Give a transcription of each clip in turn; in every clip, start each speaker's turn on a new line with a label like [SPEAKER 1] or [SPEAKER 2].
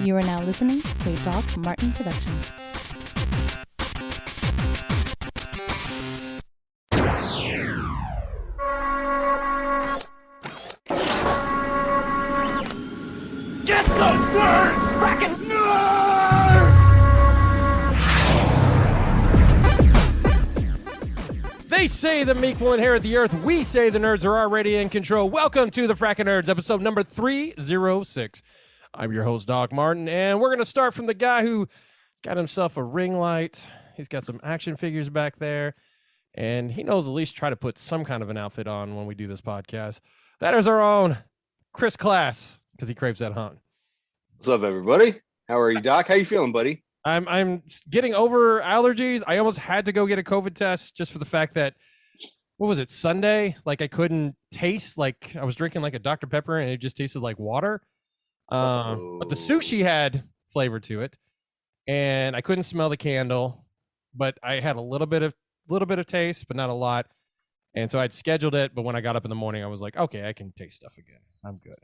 [SPEAKER 1] You are now listening to a Doc Martin production.
[SPEAKER 2] Get those nerds! Frackin' nerds!
[SPEAKER 3] They say the meek will inherit the earth. We say the nerds are already in control. Welcome to the Frackin' Nerds, episode number 306. I'm your host, Doc Martin, and we're going to start from the guy who got himself a ring light. He's got some action figures back there, and he knows at least try to put some kind of an outfit on when we do this podcast. That is our own Chris Class, because he craves that hunt.
[SPEAKER 4] What's up, everybody? How are you, Doc? How you feeling, buddy?
[SPEAKER 3] I'm getting over allergies. I almost had to go get a COVID test just for the fact that, what was it, Sunday? Like I couldn't taste, like I was drinking like a Dr. Pepper and it just tasted like water. But the sushi had flavor to it, and I couldn't smell the candle, but I had a little bit of taste, but not a lot. And so I'd scheduled it, but when I got up in the morning, I was like, okay, I can taste stuff again. I'm good.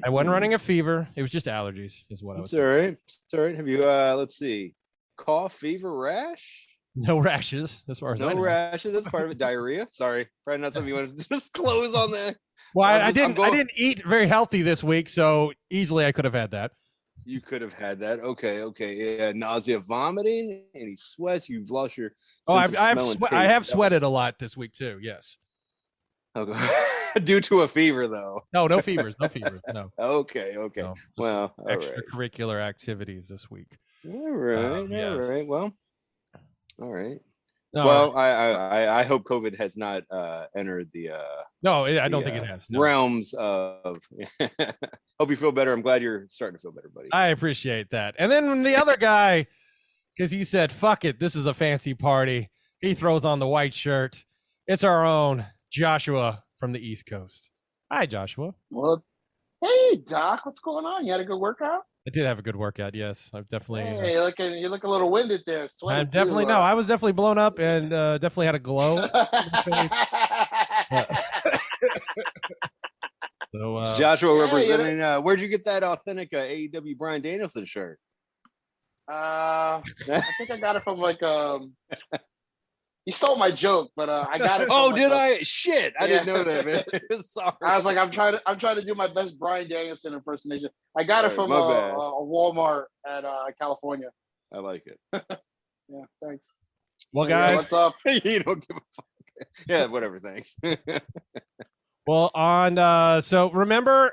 [SPEAKER 3] I wasn't running a fever. It was just allergies is what I was.
[SPEAKER 4] It's all right. It's all right. Have you, let's see, cough, fever, rash?
[SPEAKER 3] No rashes, as far as I know.
[SPEAKER 4] No rashes. That's part of it. Diarrhea. Sorry. Probably not something you want to disclose on that.
[SPEAKER 3] Well, I didn't eat very healthy this week, so easily I could have had that.
[SPEAKER 4] You could have had that. Okay. Yeah, nausea, vomiting, any sweats. You've lost your sense of smell and taste.
[SPEAKER 3] I have sweated a lot this week too. Yes.
[SPEAKER 4] Okay. Due to a fever, though.
[SPEAKER 3] No fevers. No.
[SPEAKER 4] Okay.
[SPEAKER 3] No,
[SPEAKER 4] Well, all right.
[SPEAKER 3] Extracurricular activities this week.
[SPEAKER 4] All right.
[SPEAKER 3] Yeah.
[SPEAKER 4] All right. Well, all right.
[SPEAKER 3] No,
[SPEAKER 4] Well, I hope COVID has not entered the
[SPEAKER 3] I don't think it has. No.
[SPEAKER 4] Realms of. Hope you feel better. I'm glad you're starting to feel better, buddy.
[SPEAKER 3] I appreciate that. And then the other guy, because he said, "Fuck it, this is a fancy party." He throws on the white shirt. It's our own Joshua from the East Coast. Hi, Joshua.
[SPEAKER 5] Well, hey Doc, what's going on? You had a good workout?
[SPEAKER 3] I did have a good workout. Yes, I've definitely.
[SPEAKER 5] Hey, you look a little winded there.
[SPEAKER 3] I definitely no. I was definitely blown up and definitely had a glow. So
[SPEAKER 4] Joshua representing. Where'd you get that authentic AEW Bryan Danielson shirt?
[SPEAKER 5] I think I got it from like He stole my joke, but I got it.
[SPEAKER 4] Oh, did I? Shit, I didn't know that, man. Sorry.
[SPEAKER 5] I was like, I'm trying to do my best Bryan Danielson impersonation. I got it from a Walmart at California.
[SPEAKER 4] I like it.
[SPEAKER 5] Yeah, thanks.
[SPEAKER 3] Well, guys,
[SPEAKER 5] what's up?
[SPEAKER 4] You don't give a fuck. Yeah, whatever. Thanks.
[SPEAKER 3] Well, so remember,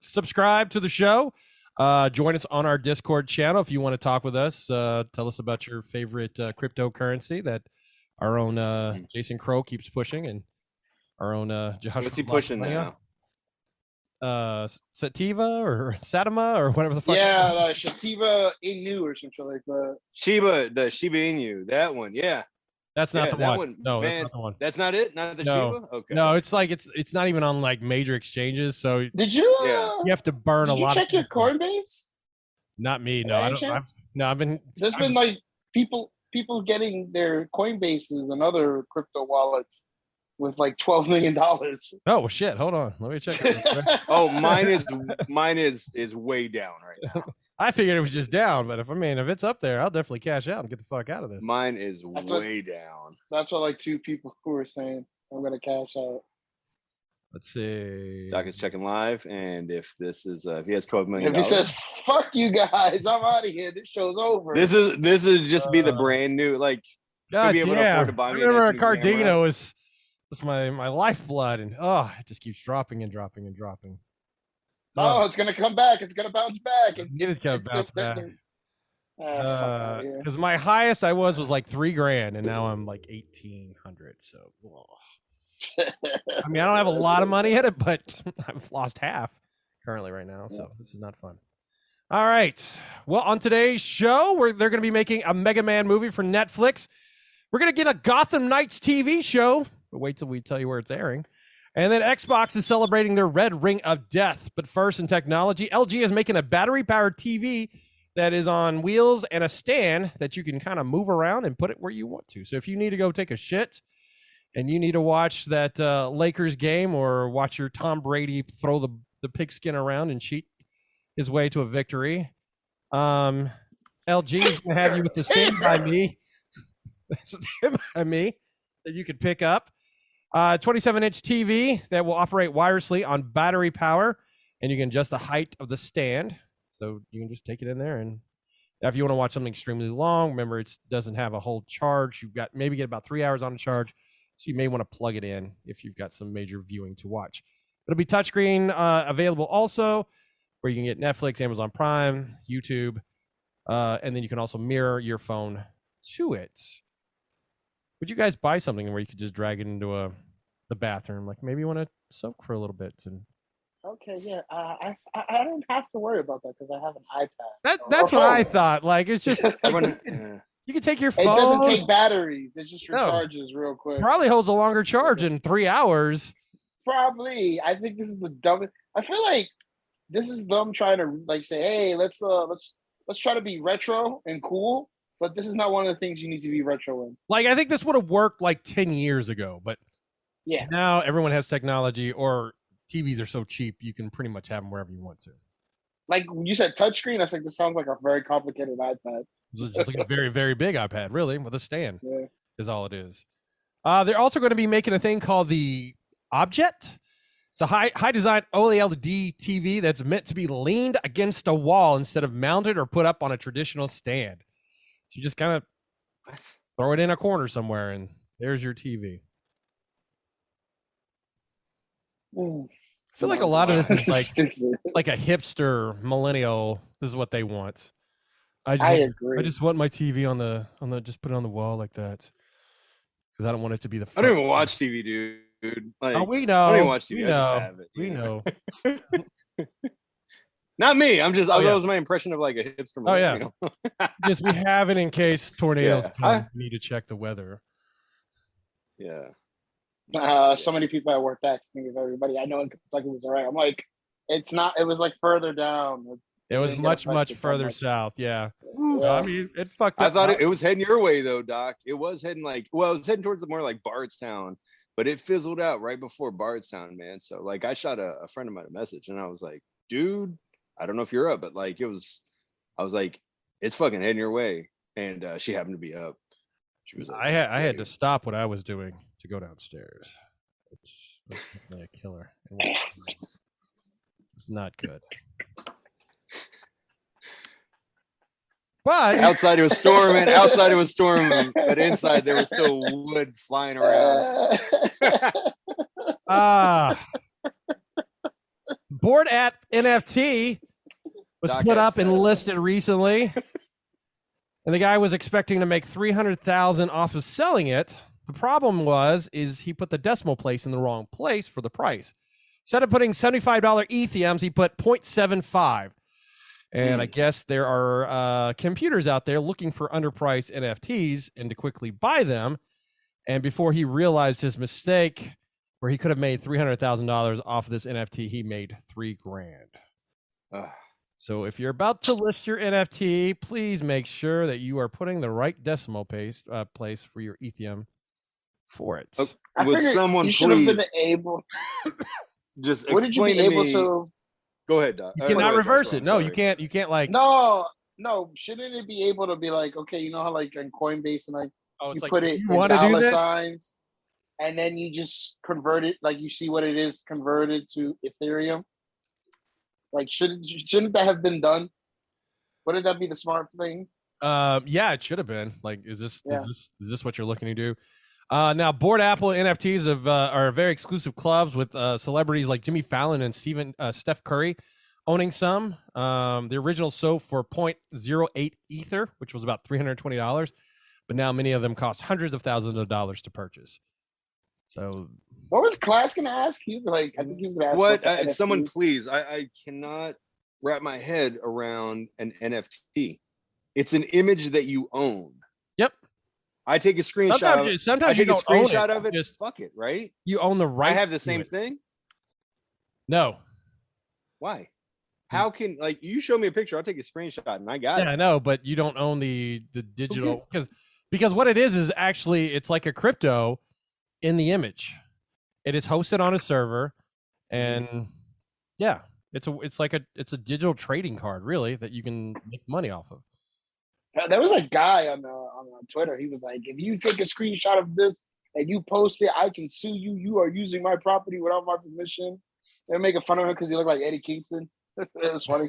[SPEAKER 3] subscribe to the show. Join us on our Discord channel if you want to talk with us. Tell us about your favorite cryptocurrency that our own Jason Crow keeps pushing, and our own Joshua.
[SPEAKER 4] What's he pushing now?
[SPEAKER 3] Sativa or Satama or whatever the fuck.
[SPEAKER 5] Yeah, Shativa Inu or something like that.
[SPEAKER 4] The Shiba Inu, that one. Yeah.
[SPEAKER 3] That's not the one. No, man, that's not the one.
[SPEAKER 4] That's not it. Not the Shiba. Okay.
[SPEAKER 3] No, it's like it's not even on like major exchanges. So
[SPEAKER 5] did you?
[SPEAKER 3] You have to burn a lot.
[SPEAKER 5] Did you check your Coinbase?
[SPEAKER 3] Not me. No, I don't. I've been.
[SPEAKER 5] There's been like people getting their Coinbases and other crypto wallets with like $12 million.
[SPEAKER 3] Oh shit! Hold on, let me check it.
[SPEAKER 4] Oh, mine is way down right now.
[SPEAKER 3] I figured it was just down, but if it's up there, I'll definitely cash out and get the fuck out of this.
[SPEAKER 4] Mine is way down.
[SPEAKER 5] That's what like two people who were saying I'm gonna cash out.
[SPEAKER 3] Let's see.
[SPEAKER 4] Doc is checking live, and if this is if he has $12 million,
[SPEAKER 5] if he says "fuck you guys," I'm out of here. This show's over.
[SPEAKER 4] This is just be the brand new like.
[SPEAKER 3] God,
[SPEAKER 4] be able to afford to buy me.
[SPEAKER 3] I remember Cardino was my lifeblood, and it just keeps dropping and dropping and dropping.
[SPEAKER 5] Oh, it's gonna come back. It's gonna bounce back.
[SPEAKER 3] It's gonna bounce back. Because my highest I was like $3,000, and now I'm like 1,800. So, I mean, I don't have a lot of money in it, but I've lost half currently right now. So this is not fun. All right. Well, on today's show, they're going to be making a Mega Man movie for Netflix. We're going to get a Gotham Knights TV show. But wait till we tell you where it's airing. And then Xbox is celebrating their Red Ring of Death. But first in technology, LG is making a battery-powered TV that is on wheels and a stand that you can kind of move around and put it where you want to. So if you need to go take a shit and you need to watch that Lakers game or watch your Tom Brady throw the pigskin around and cheat his way to a victory. LG is going to have you with the Stand By Me. Stand By Me that you could pick up. 27-inch TV that will operate wirelessly on battery power, and you can adjust the height of the stand. So you can just take it in there, and if you want to watch something extremely long, remember it doesn't have a whole charge. You've got maybe get about 3 hours on a charge, so you may want to plug it in if you've got some major viewing to watch. It'll be touchscreen available also, where you can get Netflix, Amazon Prime, YouTube, and then you can also mirror your phone to it. Would you guys buy something where you could just drag it into the bathroom? Like maybe you want to soak for a little bit. And
[SPEAKER 5] Okay, yeah. I don't have to worry about that because I have an iPad.
[SPEAKER 3] That's what I thought. Like it's just
[SPEAKER 4] Yeah.
[SPEAKER 3] you can take your phone.
[SPEAKER 5] It doesn't take batteries. It just recharges real quick.
[SPEAKER 3] Probably holds a longer charge in 3 hours.
[SPEAKER 5] Probably. I think this is the dumbest. I feel like this is them trying to like say, hey, let's try to be retro and cool. But this is not one of the things you need to be retro in.
[SPEAKER 3] Like I think this would have worked like 10 years ago, but
[SPEAKER 5] yeah,
[SPEAKER 3] now everyone has technology, or TVs are so cheap you can pretty much have them wherever you want to.
[SPEAKER 5] Like when you said touchscreen, I was like, this sounds like a very complicated iPad.
[SPEAKER 3] It's just like a very, very big iPad, really, with a stand.
[SPEAKER 5] Yeah.
[SPEAKER 3] Is all it is. They're also going to be making a thing called the Object. It's a high design OLED TV that's meant to be leaned against a wall instead of mounted or put up on a traditional stand. So you just kind of throw it in a corner somewhere, and there's your TV. I feel like a lot of this is like a hipster millennial. This is what they want.
[SPEAKER 5] I agree.
[SPEAKER 3] I just want my TV on the just put it on the wall like that because I don't want it to be the.
[SPEAKER 4] I don't even watch TV, dude. Like,
[SPEAKER 3] oh, we know.
[SPEAKER 4] I don't even watch TV. I just have it.
[SPEAKER 3] We know.
[SPEAKER 4] Not me. I'm just. That was my impression of like a hipster.
[SPEAKER 3] Oh yeah.
[SPEAKER 4] You know?
[SPEAKER 3] Just we have it in case tornadoes come. We need to check the weather.
[SPEAKER 4] Yeah.
[SPEAKER 5] So many people at work texting me, everybody I know in Kentucky was all right. I'm like, it's not. It was like further down.
[SPEAKER 3] It was much further south. Yeah. I mean, it fucked up.
[SPEAKER 4] I thought it was heading your way though, Doc. It was heading it was heading towards more like Bardstown, but it fizzled out right before Bardstown, man. So like, I shot a friend of mine a message, and I was like, dude, I don't know if you're up, but like I was like, it's fucking heading your way, and she happened to be up. She was like,
[SPEAKER 3] I had to stop what I was doing to go downstairs. It's definitely a killer. It's not good. But
[SPEAKER 4] outside it was storming, but inside there was still wood flying around.
[SPEAKER 3] Board App NFT was
[SPEAKER 4] Doc
[SPEAKER 3] put up
[SPEAKER 4] says.
[SPEAKER 3] and listed recently, and the guy was expecting to make $300,000 off of selling it. The problem is he put the decimal place in the wrong place for the price. Instead of putting $75 Ethereums, he put 0.75. And I guess there are computers out there looking for underpriced NFTs and to quickly buy them. And before he realized his mistake, where he could have made $300,000 off of this NFT, he made $3,000. So if you're about to list your NFT, please make sure that you are putting the right decimal place for your Ethereum for it.
[SPEAKER 4] Would someone
[SPEAKER 5] you should
[SPEAKER 4] please
[SPEAKER 5] have been able
[SPEAKER 4] just
[SPEAKER 5] what did you be
[SPEAKER 4] explain to
[SPEAKER 5] able
[SPEAKER 4] me?
[SPEAKER 5] to
[SPEAKER 4] Go ahead, Doc.
[SPEAKER 3] You cannot reverse it. No, you can't. You can't like.
[SPEAKER 5] No. Shouldn't it be able to be like, okay, you know how like in Coinbase and like you
[SPEAKER 3] like,
[SPEAKER 5] put it
[SPEAKER 3] you
[SPEAKER 5] in
[SPEAKER 3] want to do
[SPEAKER 5] dollar
[SPEAKER 3] this?
[SPEAKER 5] signs, and then you just convert it, like you see what it is converted to Ethereum. Like, shouldn't that have been done? Wouldn't that be the smart thing?
[SPEAKER 3] Yeah, it should have been. Like, is this what you're looking to do? Now, Bored Apple NFTs are very exclusive clubs with celebrities like Jimmy Fallon and Steph Curry owning some. The original sold for 0.08 Ether, which was about $320, but now many of them cost hundreds of thousands of dollars to purchase. So,
[SPEAKER 5] what was Class gonna ask? He was like, I think he was gonna ask
[SPEAKER 4] what. Someone, please. I cannot wrap my head around an NFT. It's an image that you own.
[SPEAKER 3] Yep.
[SPEAKER 4] I take a screenshot.
[SPEAKER 3] Sometimes
[SPEAKER 4] I take
[SPEAKER 3] you
[SPEAKER 4] a
[SPEAKER 3] don't own
[SPEAKER 4] screenshot of it.
[SPEAKER 3] Just,
[SPEAKER 4] fuck it, right?
[SPEAKER 3] You own the right.
[SPEAKER 4] I have the same thing.
[SPEAKER 3] No.
[SPEAKER 4] Why? How can, like, you show me a picture, I'll take a screenshot and I got it.
[SPEAKER 3] Yeah, I know, but you don't own the digital because what it is actually it's like a crypto in the image. It is hosted on a server, and yeah, It's like a digital trading card, really, that you can make money off of.
[SPEAKER 5] There was a guy on Twitter. He was like, if you take a screenshot of this and you post it, I can sue you. You are using my property without my permission. They're making fun of him because he looked like Eddie Kingston. It was funny.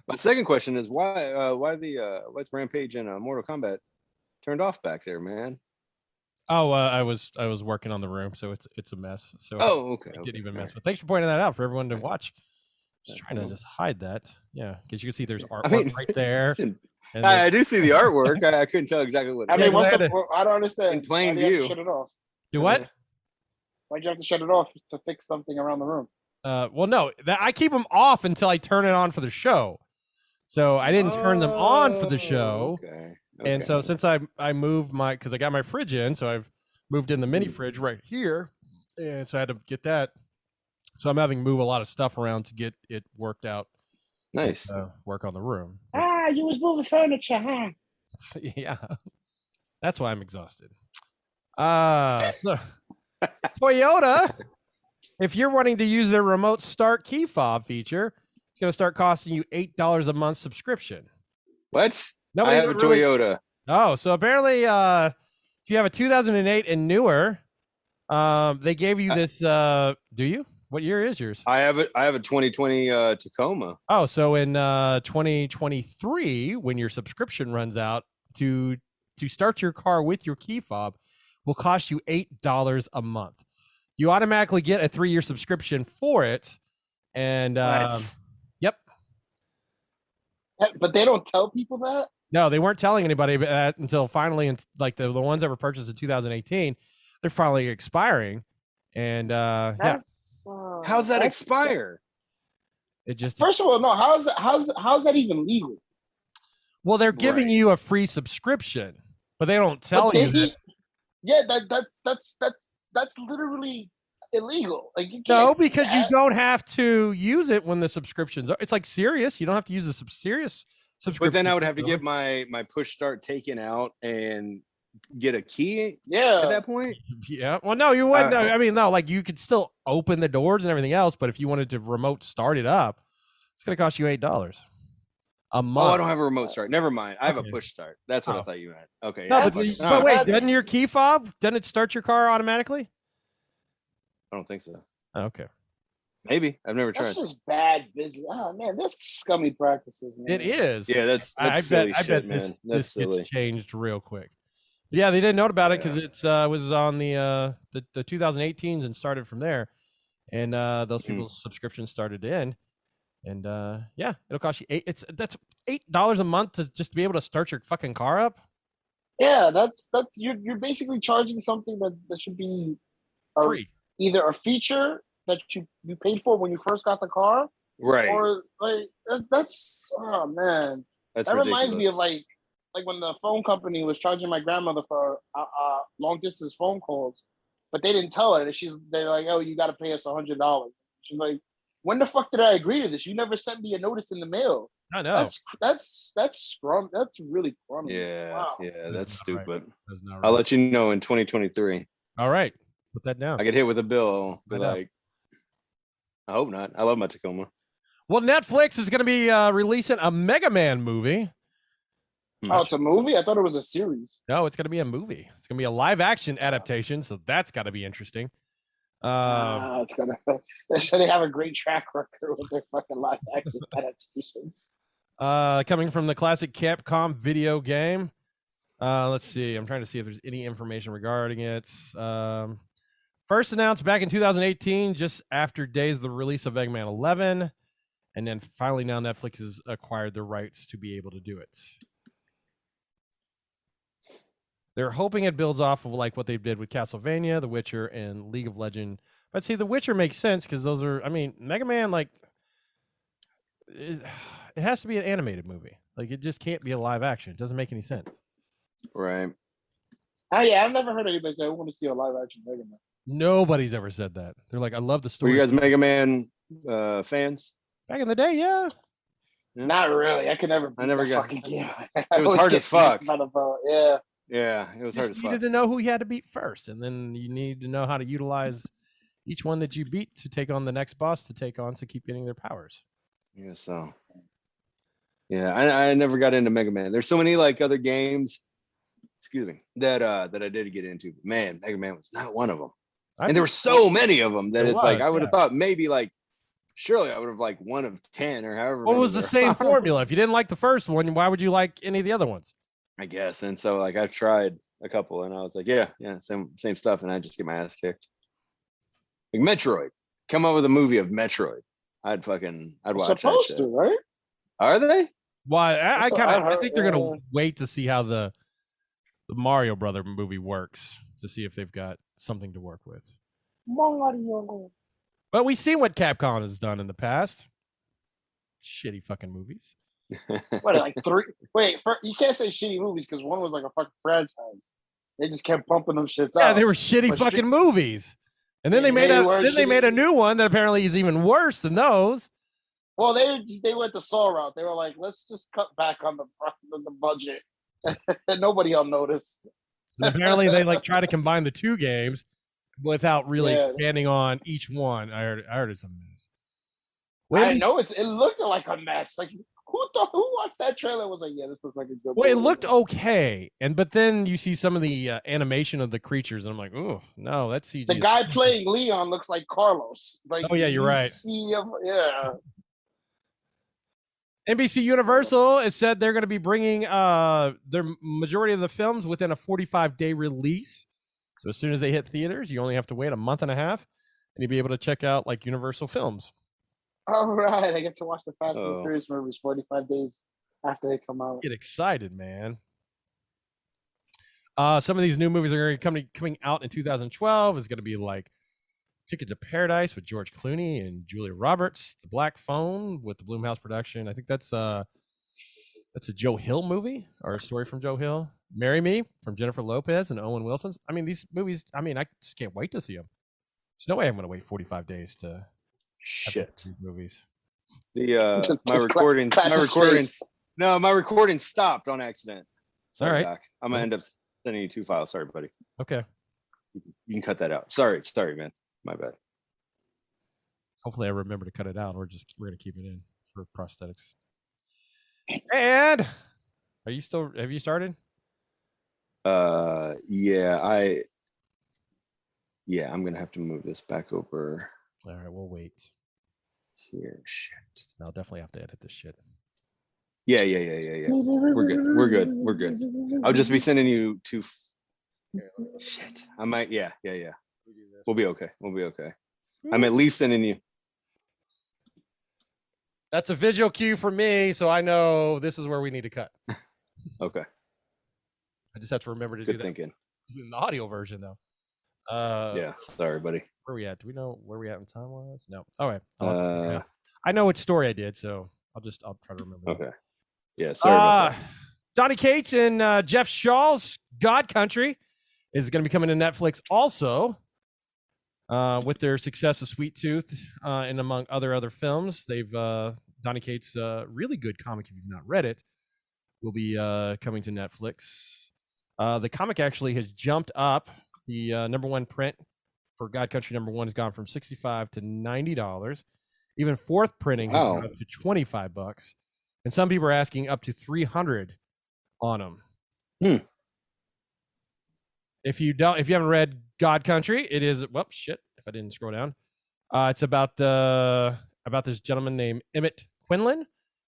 [SPEAKER 4] My second question is why's Rampage and Mortal Kombat turned off back there, man?
[SPEAKER 3] Oh, I was working on the room, so it's a mess. So
[SPEAKER 4] okay.
[SPEAKER 3] I didn't even mess. But thanks for pointing that out for everyone to
[SPEAKER 4] Right.
[SPEAKER 3] watch. Just trying to just hide that, yeah, because you can see there's artwork
[SPEAKER 4] I mean,
[SPEAKER 3] right there. And
[SPEAKER 4] I do see the artwork. I couldn't tell exactly what.
[SPEAKER 5] I mean,
[SPEAKER 3] Yeah,
[SPEAKER 5] I don't understand.
[SPEAKER 4] In plain
[SPEAKER 5] Why do you have
[SPEAKER 4] view.
[SPEAKER 5] to shut it off?
[SPEAKER 3] do what?
[SPEAKER 5] Why'd you have to shut it off to fix something around the room?
[SPEAKER 3] Well, no, I keep them off until I turn it on for the show. So I didn't turn them on for the show.
[SPEAKER 4] Okay.
[SPEAKER 3] And so since I moved because I got my fridge in, so I've moved in the mini fridge right here, and so I had to get that. So I'm having to move a lot of stuff around to get it worked out.
[SPEAKER 4] Nice.
[SPEAKER 3] Work on the room.
[SPEAKER 5] You was moving furniture, huh?
[SPEAKER 3] Yeah, that's why I'm exhausted. So, Toyota, if you're wanting to use their remote start key fob feature, it's going to start costing you $8 a month subscription.
[SPEAKER 4] What?
[SPEAKER 3] Nobody
[SPEAKER 4] I have a
[SPEAKER 3] really-
[SPEAKER 4] Toyota.
[SPEAKER 3] Oh, so apparently, if you have a 2008 and newer, they gave you this. Do you? What year is yours?
[SPEAKER 4] I have a 2020 Tacoma.
[SPEAKER 3] Oh, so in 2023, when your subscription runs out, to start your car with your key fob will cost you $8 a month. You automatically get a 3-year subscription for it, and yep.
[SPEAKER 5] But they don't tell people that.
[SPEAKER 3] No, they weren't telling anybody that until finally, like the ones that were purchased in 2018, they're finally expiring, and yeah.
[SPEAKER 4] How's that expire?
[SPEAKER 3] It just
[SPEAKER 5] First of all, no. How's that even legal?
[SPEAKER 3] well, they're giving
[SPEAKER 4] Right.
[SPEAKER 3] you a free subscription, but they don't tell you that.
[SPEAKER 5] Yeah, that's literally illegal. Like you can't.
[SPEAKER 3] No, because you don't have to use it when the subscriptions are. It's like Sirius. You don't have to use the Sirius subscription.
[SPEAKER 4] But then I would have to get my push start taken out and get a key
[SPEAKER 5] Yeah.
[SPEAKER 4] at that point.
[SPEAKER 3] Yeah. Well, no, you wouldn't. I mean, no, like you could still open the doors and everything else, but if you wanted to remote start it up, it's going to cost you $8 a month.
[SPEAKER 4] Oh, I don't have a remote start. Never mind. I have a
[SPEAKER 3] Okay.
[SPEAKER 4] push start. That's what I
[SPEAKER 3] Oh.
[SPEAKER 4] thought you meant. Okay.
[SPEAKER 3] No,
[SPEAKER 4] yeah,
[SPEAKER 3] but,
[SPEAKER 4] that's
[SPEAKER 3] but
[SPEAKER 4] fine.
[SPEAKER 3] wait,
[SPEAKER 5] That's-
[SPEAKER 3] doesn't your key fob, doesn't it start your car automatically?
[SPEAKER 4] I don't think so.
[SPEAKER 3] Oh, okay.
[SPEAKER 4] Maybe. I've never
[SPEAKER 5] That's
[SPEAKER 4] tried.
[SPEAKER 5] just bad business. Oh man, that's scummy practices, man.
[SPEAKER 3] It is.
[SPEAKER 4] Yeah, that's
[SPEAKER 3] I
[SPEAKER 4] silly
[SPEAKER 3] bet
[SPEAKER 4] shit, man.
[SPEAKER 3] this
[SPEAKER 4] That's
[SPEAKER 3] gets
[SPEAKER 4] silly.
[SPEAKER 3] changed real quick. Yeah, they didn't know about it because
[SPEAKER 4] Yeah.
[SPEAKER 3] it's was on the 2018s and started from there, and those people's subscriptions started in, and yeah, it'll cost you that's $8 a month to just be able to start your fucking car up.
[SPEAKER 5] Yeah, that's you're basically charging something that should be
[SPEAKER 3] Free.
[SPEAKER 5] either a feature that you paid for when you first got the car,
[SPEAKER 4] Right.
[SPEAKER 5] or like that's oh man,
[SPEAKER 4] That's
[SPEAKER 5] that
[SPEAKER 4] ridiculous.
[SPEAKER 5] reminds me of like when the phone company was charging my grandmother for long distance phone calls, but they didn't tell her that they're like, oh, you got to pay us $100. She's like, when the fuck did I agree to this? You never sent me a notice in the mail.
[SPEAKER 3] I know.
[SPEAKER 5] That's scrum. That's really crummy.
[SPEAKER 4] Yeah.
[SPEAKER 5] Wow.
[SPEAKER 4] Yeah, that's
[SPEAKER 3] Not right.
[SPEAKER 4] stupid.
[SPEAKER 3] That's not
[SPEAKER 4] I'll
[SPEAKER 3] right.
[SPEAKER 4] let you know in 2023.
[SPEAKER 3] All right, put that down.
[SPEAKER 4] I get hit with a bill. I'll be
[SPEAKER 3] I know.
[SPEAKER 4] like, I hope not. I love my Tacoma.
[SPEAKER 3] Well, Netflix is going to be releasing a Mega Man movie.
[SPEAKER 5] Oh, it's a movie? I thought it was a series.
[SPEAKER 3] No, it's going to be a movie. It's going to be a live action adaptation, so that's got to be interesting.
[SPEAKER 5] It's gonna. They have a great track record with their fucking live action adaptations.
[SPEAKER 3] Coming from the classic Capcom video game. Let's see. I'm trying to see if there's any information regarding it. First announced back in 2018, just after days of the release of Mega Man 11, and then finally now Netflix has acquired the rights to be able to do it. They're hoping it builds off of like what they did with Castlevania, The Witcher, and League of Legends. But see, The Witcher makes sense because those are, I mean, Mega Man, like, it has to be an animated movie. Like, it just can't be a live action. It doesn't make any sense.
[SPEAKER 4] Right.
[SPEAKER 5] Oh yeah, I've never heard anybody say I want to see a live action Mega Man.
[SPEAKER 3] Nobody's ever said that. They're like, I love the
[SPEAKER 4] Were
[SPEAKER 3] story.
[SPEAKER 4] you guys Mega Man fans?
[SPEAKER 3] Back in the day, yeah.
[SPEAKER 4] Yeah.
[SPEAKER 5] Not really. I could never.
[SPEAKER 4] I never
[SPEAKER 5] beat that
[SPEAKER 4] got-
[SPEAKER 5] fucking game.
[SPEAKER 4] It was hard as fuck.
[SPEAKER 5] Yeah.
[SPEAKER 4] Yeah, it was hard
[SPEAKER 3] Just
[SPEAKER 4] as
[SPEAKER 3] needed
[SPEAKER 4] fuck.
[SPEAKER 3] to know who you had to beat first, and then you need to know how to utilize, each one that you beat to take on the next boss to take on to keep getting their powers.
[SPEAKER 4] Yeah, so yeah, I never got into Mega Man. There's so many like other games, excuse me, that I did get into. But man, Mega Man was not one of them. And there were so many of them that it's like I would have thought maybe like surely I would have like one of 10 or however.
[SPEAKER 3] What was the same formula? If you didn't like the first one, why would you like any of the other ones?
[SPEAKER 4] I guess. And so like I've tried a couple and I was like, yeah, same stuff, and I just get my ass kicked. Like Metroid. Come up with a movie of Metroid. I'd watch that shit.
[SPEAKER 5] Right?
[SPEAKER 4] Are they?
[SPEAKER 3] Well, I think they're gonna wait to see how the Mario Brother movie works to see if they've got something to work with.
[SPEAKER 5] Mario.
[SPEAKER 3] But we've seen what Capcom has done in the past. Shitty fucking movies.
[SPEAKER 5] What, like 3? Wait, you can't say shitty movies because one was like a fucking franchise. They just kept pumping them shits out.
[SPEAKER 3] Yeah, they were shitty fucking movies. And then they made a new one that apparently is even worse than those.
[SPEAKER 5] Well, they went the Saw route. They were like, let's just cut back on the budget. Nobody will notice.
[SPEAKER 3] And apparently they like try to combine the two games without really expanding on each one. I heard it's a mess.
[SPEAKER 5] I know it looked like a mess. Like who watched that trailer and was like, yeah, this looks like a good
[SPEAKER 3] movie. It looked okay. But then you see some of the animation of the creatures and I'm like, oh no, that's CG.
[SPEAKER 5] The guy playing Leon looks like Carlos. Like,
[SPEAKER 3] oh yeah, you're right.
[SPEAKER 5] See him, yeah.
[SPEAKER 3] NBC Universal has said they're going to be bringing their majority of the films within a 45-day release. So as soon as they hit theaters, you only have to wait a month and a half, and you'll be able to check out like Universal films.
[SPEAKER 5] All right, I get to watch the Fast and Furious movies 45 days after they come out.
[SPEAKER 3] Get excited, man. Some of these new movies are coming out in 2012. Is going to be like Ticket to Paradise with George Clooney and Julia Roberts, The Black Phone with the Blumhouse production. I think that's a Joe Hill movie or a story from Joe Hill. Marry Me from Jennifer Lopez and Owen Wilson. I mean, these movies, I just can't wait to see them. There's no way I'm going to wait 45 days to
[SPEAKER 4] shit
[SPEAKER 3] these movies.
[SPEAKER 4] My recording stopped on accident. Sorry,
[SPEAKER 3] all right.
[SPEAKER 4] Doc. I'm going to end up sending you 2 files. Sorry, buddy.
[SPEAKER 3] Okay.
[SPEAKER 4] You can cut that out. Sorry, man. My bad.
[SPEAKER 3] Hopefully I remember to cut it out, or we're going to keep it in for prosthetics. And have you started? I'm going to have to move this back over. All right, we'll wait.
[SPEAKER 4] Here, shit.
[SPEAKER 3] I'll definitely have to edit this shit.
[SPEAKER 4] Yeah. We're good. I'll just be sending you 2. Shit. I might, yeah. We'll be okay. I'm at least sending you.
[SPEAKER 3] That's a visual cue for me, so I know this is where we need to cut.
[SPEAKER 4] Okay.
[SPEAKER 3] I just have to remember to
[SPEAKER 4] do
[SPEAKER 3] that.
[SPEAKER 4] Good thinking.
[SPEAKER 3] In the audio version, though.
[SPEAKER 4] Yeah, sorry, buddy.
[SPEAKER 3] Where are we at? Do we know where we at in time wise? No. All right. I know which story I did, so I'll try to remember.
[SPEAKER 4] Okay. Yeah, sorry about that.
[SPEAKER 3] Donny Cates and Jeff Shaw's God Country is going to be coming to Netflix also. With their success of Sweet Tooth and among other films, they've Donny Cates' really good comic, if you've not read it, will be coming to Netflix. The comic actually has jumped up. The #1 print for God Country #1 has gone from $65 to $90. Even fourth printing has gone up to $25, and some people are asking up to $300 on them. If you haven't read God Country, it is if I didn't scroll down. It's about this gentleman named Emmett Quinlan,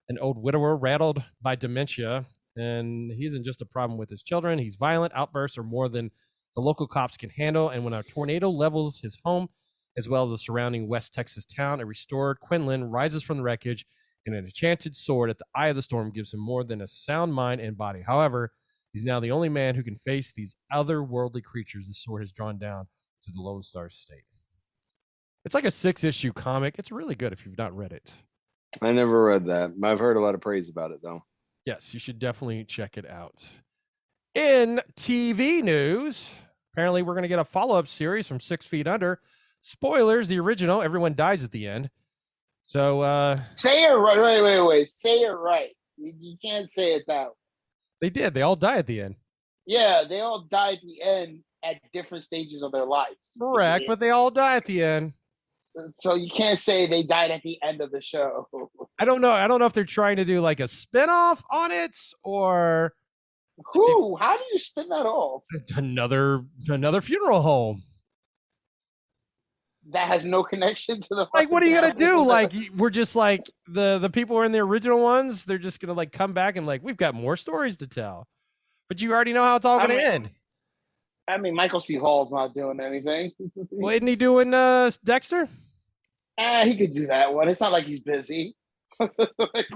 [SPEAKER 3] an old widower rattled by dementia, and he isn't just a problem with his children. He's violent outbursts are more than the local cops can handle, and when a tornado levels his home as well as the surrounding West Texas town, a restored Quinlan rises from the wreckage, and an enchanted sword at the eye of the storm gives him more than a sound mind and body. However, he's now the only man who can face these otherworldly creatures the sword has drawn down to the Lone Star State. It's like a 6-issue comic. It's really good if you've not read it.
[SPEAKER 4] I never read that. I've heard a lot of praise about it, though.
[SPEAKER 3] Yes, you should definitely check it out. In TV news, apparently we're going to get a follow-up series from 6 Feet Under. Spoilers, the original, everyone dies at the end. So
[SPEAKER 5] say it right. Wait. Say it right. You can't say it that way.
[SPEAKER 3] They did. They all die at the end.
[SPEAKER 5] Yeah, they all die at the end. at different stages of their lives.
[SPEAKER 3] Correct, but they all die at the end.
[SPEAKER 5] So you can't say they died at the end of the show.
[SPEAKER 3] I don't know. I don't know if they're trying to do like a spinoff on it or
[SPEAKER 5] Who? How do you spin that off?
[SPEAKER 3] another funeral home.
[SPEAKER 5] That has no connection to the.
[SPEAKER 3] Like, what are you gonna
[SPEAKER 5] fucking-
[SPEAKER 3] do? Like, we're just like the people who are in the original ones. They're just gonna like come back and like we've got more stories to tell, but you already know how it's all gonna end.
[SPEAKER 5] I mean, Michael C. Hall's not doing anything.
[SPEAKER 3] Well, isn't he doing Dexter?
[SPEAKER 5] He could do that one. It's not like he's busy. Like,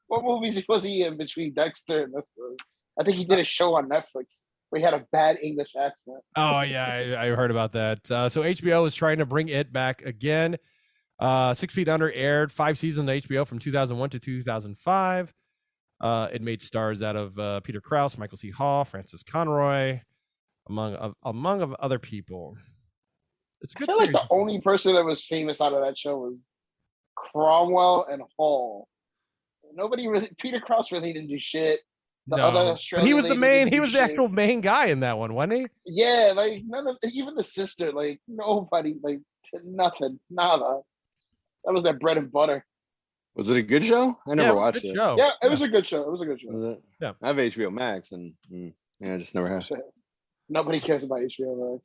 [SPEAKER 5] what movies was he in between Dexter and this one? I think he did a show on Netflix where he had a bad English accent.
[SPEAKER 3] Oh yeah, I heard about that. So HBO is trying to bring it back again. 6 Feet Under aired 5 seasons on HBO from 2001 to 2005. It made stars out of Peter Krause, Michael C. Hall, Francis Conroy, among other people. It's a
[SPEAKER 5] I
[SPEAKER 3] good
[SPEAKER 5] feel like
[SPEAKER 3] series.
[SPEAKER 5] the only person that was famous out of that show was Cromwell and Hall. Nobody really. Peter Krause really didn't do shit. The
[SPEAKER 3] No.
[SPEAKER 5] other
[SPEAKER 3] But
[SPEAKER 5] Australian
[SPEAKER 3] he was the
[SPEAKER 5] lady
[SPEAKER 3] main.
[SPEAKER 5] didn't
[SPEAKER 3] He
[SPEAKER 5] do
[SPEAKER 3] was the
[SPEAKER 5] shit.
[SPEAKER 3] actual main guy in that one, wasn't he?
[SPEAKER 5] Yeah, like none of even the sister, like nobody, like nothing, nada. That was their bread and butter.
[SPEAKER 4] Was it a good show? I
[SPEAKER 3] Yeah,
[SPEAKER 4] never
[SPEAKER 3] was a
[SPEAKER 4] watched
[SPEAKER 3] good
[SPEAKER 4] it.
[SPEAKER 3] show.
[SPEAKER 5] Yeah, it was a good show. It was a good show.
[SPEAKER 4] Was it?
[SPEAKER 3] Yeah.
[SPEAKER 4] I have HBO Max, and I just never have.
[SPEAKER 5] Nobody cares about HBO Max.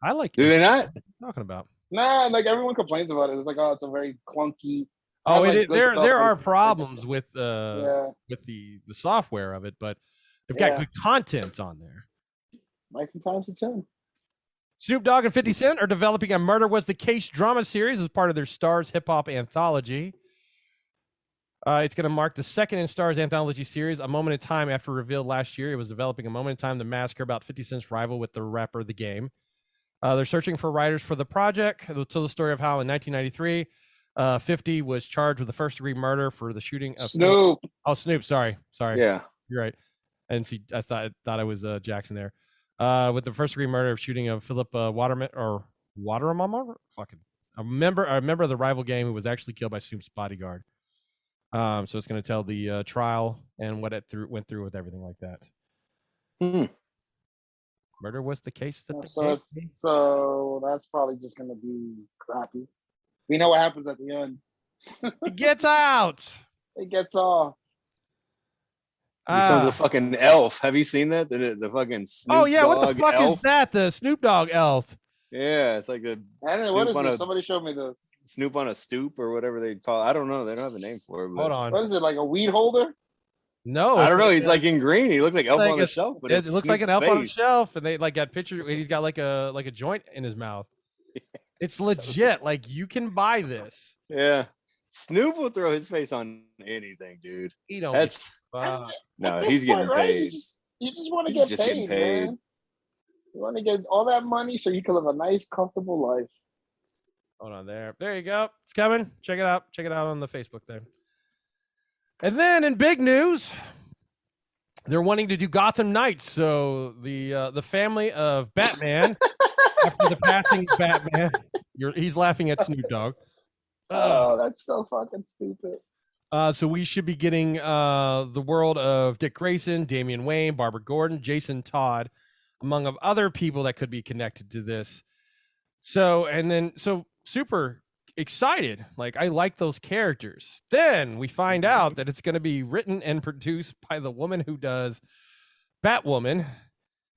[SPEAKER 3] I like.
[SPEAKER 4] Do they not?
[SPEAKER 3] What are you talking about?
[SPEAKER 5] Nah, like everyone complains about it. It's like, oh, it's a very clunky.
[SPEAKER 3] Oh,
[SPEAKER 5] has,
[SPEAKER 3] it
[SPEAKER 5] like,
[SPEAKER 3] is,
[SPEAKER 5] good
[SPEAKER 3] there
[SPEAKER 5] stuff,
[SPEAKER 3] there
[SPEAKER 5] but
[SPEAKER 3] are
[SPEAKER 5] it's-
[SPEAKER 3] problems with
[SPEAKER 5] Yeah,
[SPEAKER 3] the software of it, but they've got
[SPEAKER 5] Yeah.
[SPEAKER 3] good content on there.
[SPEAKER 5] like from time to time.
[SPEAKER 3] Snoop Dogg and 50 Cent are developing a Murder Was the Case drama series as part of their Stars hip hop anthology. It's going to mark the second in Stars anthology series, A Moment in Time. After revealed last year, it was developing A Moment in Time, the massacre about 50 Cent's rival with the rapper The Game. They're searching for writers for the project. It'll tell the story of how in 1993, 50 was charged with the first-degree murder for the shooting of
[SPEAKER 5] Snoop.
[SPEAKER 3] Oh, Snoop. Sorry.
[SPEAKER 4] Yeah.
[SPEAKER 3] You're right. I didn't see. I thought I was Jackson there. With the first-degree murder of shooting of Philip Waterman or Waterman, fucking a member of the rival game who was actually killed by Snoop's bodyguard. So it's going to tell the trial and what it went through with everything like that. Murder was the case that the
[SPEAKER 5] So that's probably just gonna be crappy. We know what happens at the end.
[SPEAKER 3] It gets out.
[SPEAKER 5] It gets off.
[SPEAKER 4] He becomes a fucking elf. Have you seen that? The fucking Snoop
[SPEAKER 3] Oh yeah, what the
[SPEAKER 4] Dogg
[SPEAKER 3] fuck
[SPEAKER 4] elf?
[SPEAKER 3] is that? The Snoop Dogg elf.
[SPEAKER 4] Yeah, it's like a
[SPEAKER 5] I don't know what is
[SPEAKER 4] Snoop on
[SPEAKER 5] this.
[SPEAKER 4] a
[SPEAKER 5] Somebody showed me this.
[SPEAKER 4] Snoop on a stoop or whatever they call it. I don't know. They don't have a name for it. But
[SPEAKER 3] Hold on.
[SPEAKER 5] What is it, like a weed holder?
[SPEAKER 3] No,
[SPEAKER 4] I don't know.
[SPEAKER 3] it's
[SPEAKER 4] He's like in green. He looks like elf
[SPEAKER 3] like
[SPEAKER 4] on the
[SPEAKER 3] a-
[SPEAKER 4] shelf, but
[SPEAKER 3] it
[SPEAKER 4] it's
[SPEAKER 3] looks like an
[SPEAKER 4] Snoop's
[SPEAKER 3] elf on the
[SPEAKER 4] face.
[SPEAKER 3] shelf, and they like got picture. And he's got like a joint in his mouth. It's legit. Like you can buy this.
[SPEAKER 4] Yeah. Snoop will throw his face on anything, dude.
[SPEAKER 3] He don't.
[SPEAKER 4] That's
[SPEAKER 3] Fuck.
[SPEAKER 4] no,
[SPEAKER 5] At this
[SPEAKER 4] he's getting
[SPEAKER 5] point, right,
[SPEAKER 4] paid.
[SPEAKER 5] You just want to
[SPEAKER 4] He's
[SPEAKER 5] get
[SPEAKER 4] just getting
[SPEAKER 5] paid,
[SPEAKER 4] paid.
[SPEAKER 5] man. You want to get all that money so you can live a nice, comfortable life.
[SPEAKER 3] Hold on there. There you go. It's coming. Check it out. Check it out on the Facebook there. And then in big news, they're wanting to do Gotham Knights. So the family of Batman, after the passing of Batman, he's laughing at Snoop Dogg.
[SPEAKER 5] Oh, that's so fucking stupid.
[SPEAKER 3] So we should be getting the world of Dick Grayson, Damian Wayne, Barbara Gordon, Jason Todd, among of other people that could be connected to this. So super excited. Like I like those characters. Then we find out that it's going to be written and produced by the woman who does Batwoman,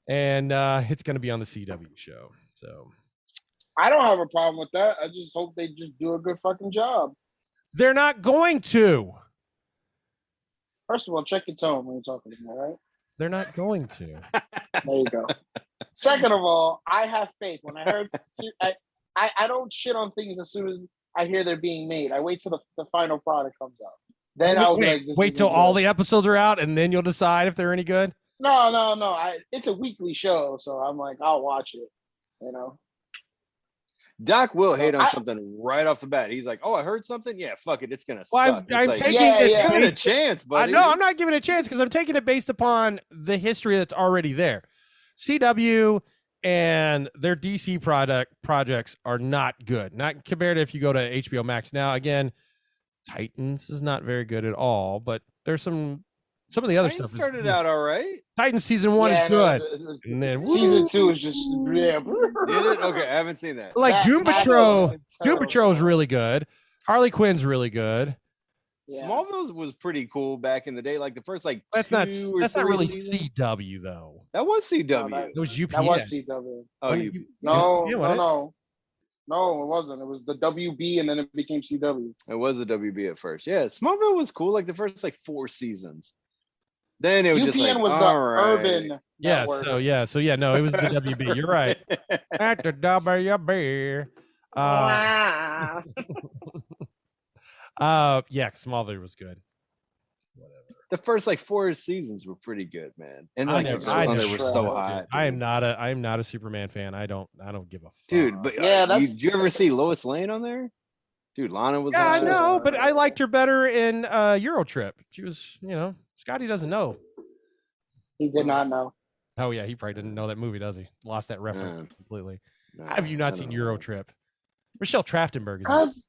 [SPEAKER 3] and it's going to be on the CW show. So
[SPEAKER 5] I don't have a problem with that. I just hope they just do a good fucking job.
[SPEAKER 3] they're not going to.
[SPEAKER 5] First of all, check your tone when you're talking to me, all right?
[SPEAKER 3] They're not going to.
[SPEAKER 5] There you go. Second of all, I have faith. When I heard, I don't shit on things as soon as I hear they're being made. I wait till the final product comes out. Then I'll be like,
[SPEAKER 3] wait till all the episodes are out, and then you'll decide if they're any good.
[SPEAKER 5] No. It's a weekly show, so I'm like, I'll watch it. You know.
[SPEAKER 4] Doc will hate on something right off the bat. He's like, "Oh, I heard something. Yeah, fuck it, it's gonna
[SPEAKER 3] Well,
[SPEAKER 4] suck."
[SPEAKER 3] I'm
[SPEAKER 4] It's like,
[SPEAKER 3] taking
[SPEAKER 4] give it a chance, buddy.
[SPEAKER 3] No, I'm not giving it a chance because I'm taking it based upon the history that's already there. CW and their DC projects are not good. Not compared to if you go to HBO Max. Now, again, Titans is not very good at all, but there's some some of the other
[SPEAKER 4] Titans
[SPEAKER 3] stuff
[SPEAKER 4] started out all right.
[SPEAKER 3] Titans season 1 is good. And then
[SPEAKER 5] season 2 is just
[SPEAKER 4] Did it? Okay, I haven't seen that.
[SPEAKER 3] like Doom
[SPEAKER 5] Smallville
[SPEAKER 3] Patrol.
[SPEAKER 5] is
[SPEAKER 3] Doom
[SPEAKER 5] terrible.
[SPEAKER 3] Patrol is really good. Harley Quinn's really good.
[SPEAKER 5] Yeah.
[SPEAKER 4] Smallville was pretty cool back in the day. Like the first
[SPEAKER 3] That's
[SPEAKER 4] 2
[SPEAKER 3] not
[SPEAKER 4] or 3
[SPEAKER 3] really
[SPEAKER 4] seasons.
[SPEAKER 3] CW though.
[SPEAKER 4] That was CW.
[SPEAKER 5] No,
[SPEAKER 3] It was UPN.
[SPEAKER 5] That was CW.
[SPEAKER 4] Oh,
[SPEAKER 3] When
[SPEAKER 4] you.
[SPEAKER 3] you-
[SPEAKER 5] No,
[SPEAKER 3] Yeah,
[SPEAKER 5] no,
[SPEAKER 3] wasn't it?
[SPEAKER 5] no. No, it wasn't. It was the WB and then it became CW.
[SPEAKER 4] It was the WB at first. Yeah, Smallville was cool. Like the first 4 seasons. Then it was just
[SPEAKER 5] UPN
[SPEAKER 4] like,
[SPEAKER 5] was the
[SPEAKER 4] all right.
[SPEAKER 5] urban
[SPEAKER 3] Yeah,
[SPEAKER 5] network.
[SPEAKER 3] so no, it was the WB. You're right. At the WB. Yeah, Smallville was good.
[SPEAKER 4] The first 4 seasons were pretty good, man. And
[SPEAKER 3] I
[SPEAKER 4] the
[SPEAKER 3] never-
[SPEAKER 4] girls on there
[SPEAKER 5] never
[SPEAKER 4] were
[SPEAKER 5] tried
[SPEAKER 4] so
[SPEAKER 5] it.
[SPEAKER 4] hot.
[SPEAKER 3] I am not a Superman fan. I don't give a fuck.
[SPEAKER 4] Dude, but
[SPEAKER 5] Yeah,
[SPEAKER 4] did you ever see Lois Lane on there? Dude, Lana was
[SPEAKER 3] Yeah, I
[SPEAKER 4] on
[SPEAKER 3] know, but I liked her better in Eurotrip. She was, Scotty doesn't know.
[SPEAKER 5] He did not know.
[SPEAKER 3] Oh yeah, he probably didn't know that movie, does he? Lost that reference completely.
[SPEAKER 4] No,
[SPEAKER 3] Have you not
[SPEAKER 4] I
[SPEAKER 3] seen
[SPEAKER 4] don't know.
[SPEAKER 3] Eurotrip? Michelle Trachtenberg is in it.
[SPEAKER 5] Cause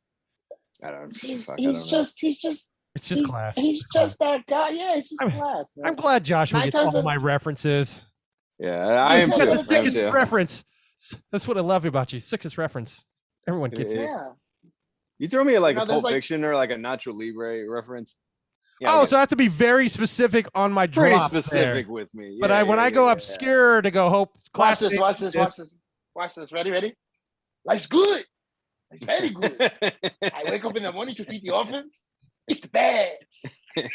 [SPEAKER 4] I don't,
[SPEAKER 5] he's
[SPEAKER 4] fuck, I don't know.
[SPEAKER 3] It's just class.
[SPEAKER 5] He's
[SPEAKER 3] It's class.
[SPEAKER 5] just that guy. Yeah, it's just
[SPEAKER 3] I'm-
[SPEAKER 5] class. Man.
[SPEAKER 3] I'm glad Joshua
[SPEAKER 5] Nine
[SPEAKER 3] gets
[SPEAKER 5] times
[SPEAKER 3] all
[SPEAKER 5] out
[SPEAKER 3] my
[SPEAKER 5] of-
[SPEAKER 3] references.
[SPEAKER 4] Yeah, I am
[SPEAKER 3] You
[SPEAKER 4] too.
[SPEAKER 3] got the
[SPEAKER 4] I am
[SPEAKER 3] sickest
[SPEAKER 4] too.
[SPEAKER 3] reference. That's what I love about you. Sickest reference. Everyone gets it.
[SPEAKER 5] Yeah.
[SPEAKER 4] You throw me a
[SPEAKER 5] there's
[SPEAKER 4] Pulp Fiction or a Nacho Libre reference. Yeah,
[SPEAKER 3] Oh, so I have to be very specific on my
[SPEAKER 4] pretty
[SPEAKER 3] drop
[SPEAKER 4] specific
[SPEAKER 3] there.
[SPEAKER 4] with me.
[SPEAKER 3] But
[SPEAKER 4] Yeah,
[SPEAKER 3] when
[SPEAKER 4] yeah,
[SPEAKER 3] I go
[SPEAKER 4] yeah,
[SPEAKER 3] obscure to go hope
[SPEAKER 5] Watch
[SPEAKER 3] classic.
[SPEAKER 5] this. Ready? Life's good. Life's very good.
[SPEAKER 4] yeah.
[SPEAKER 5] I wake up in the morning to feed the orphans. It's the best.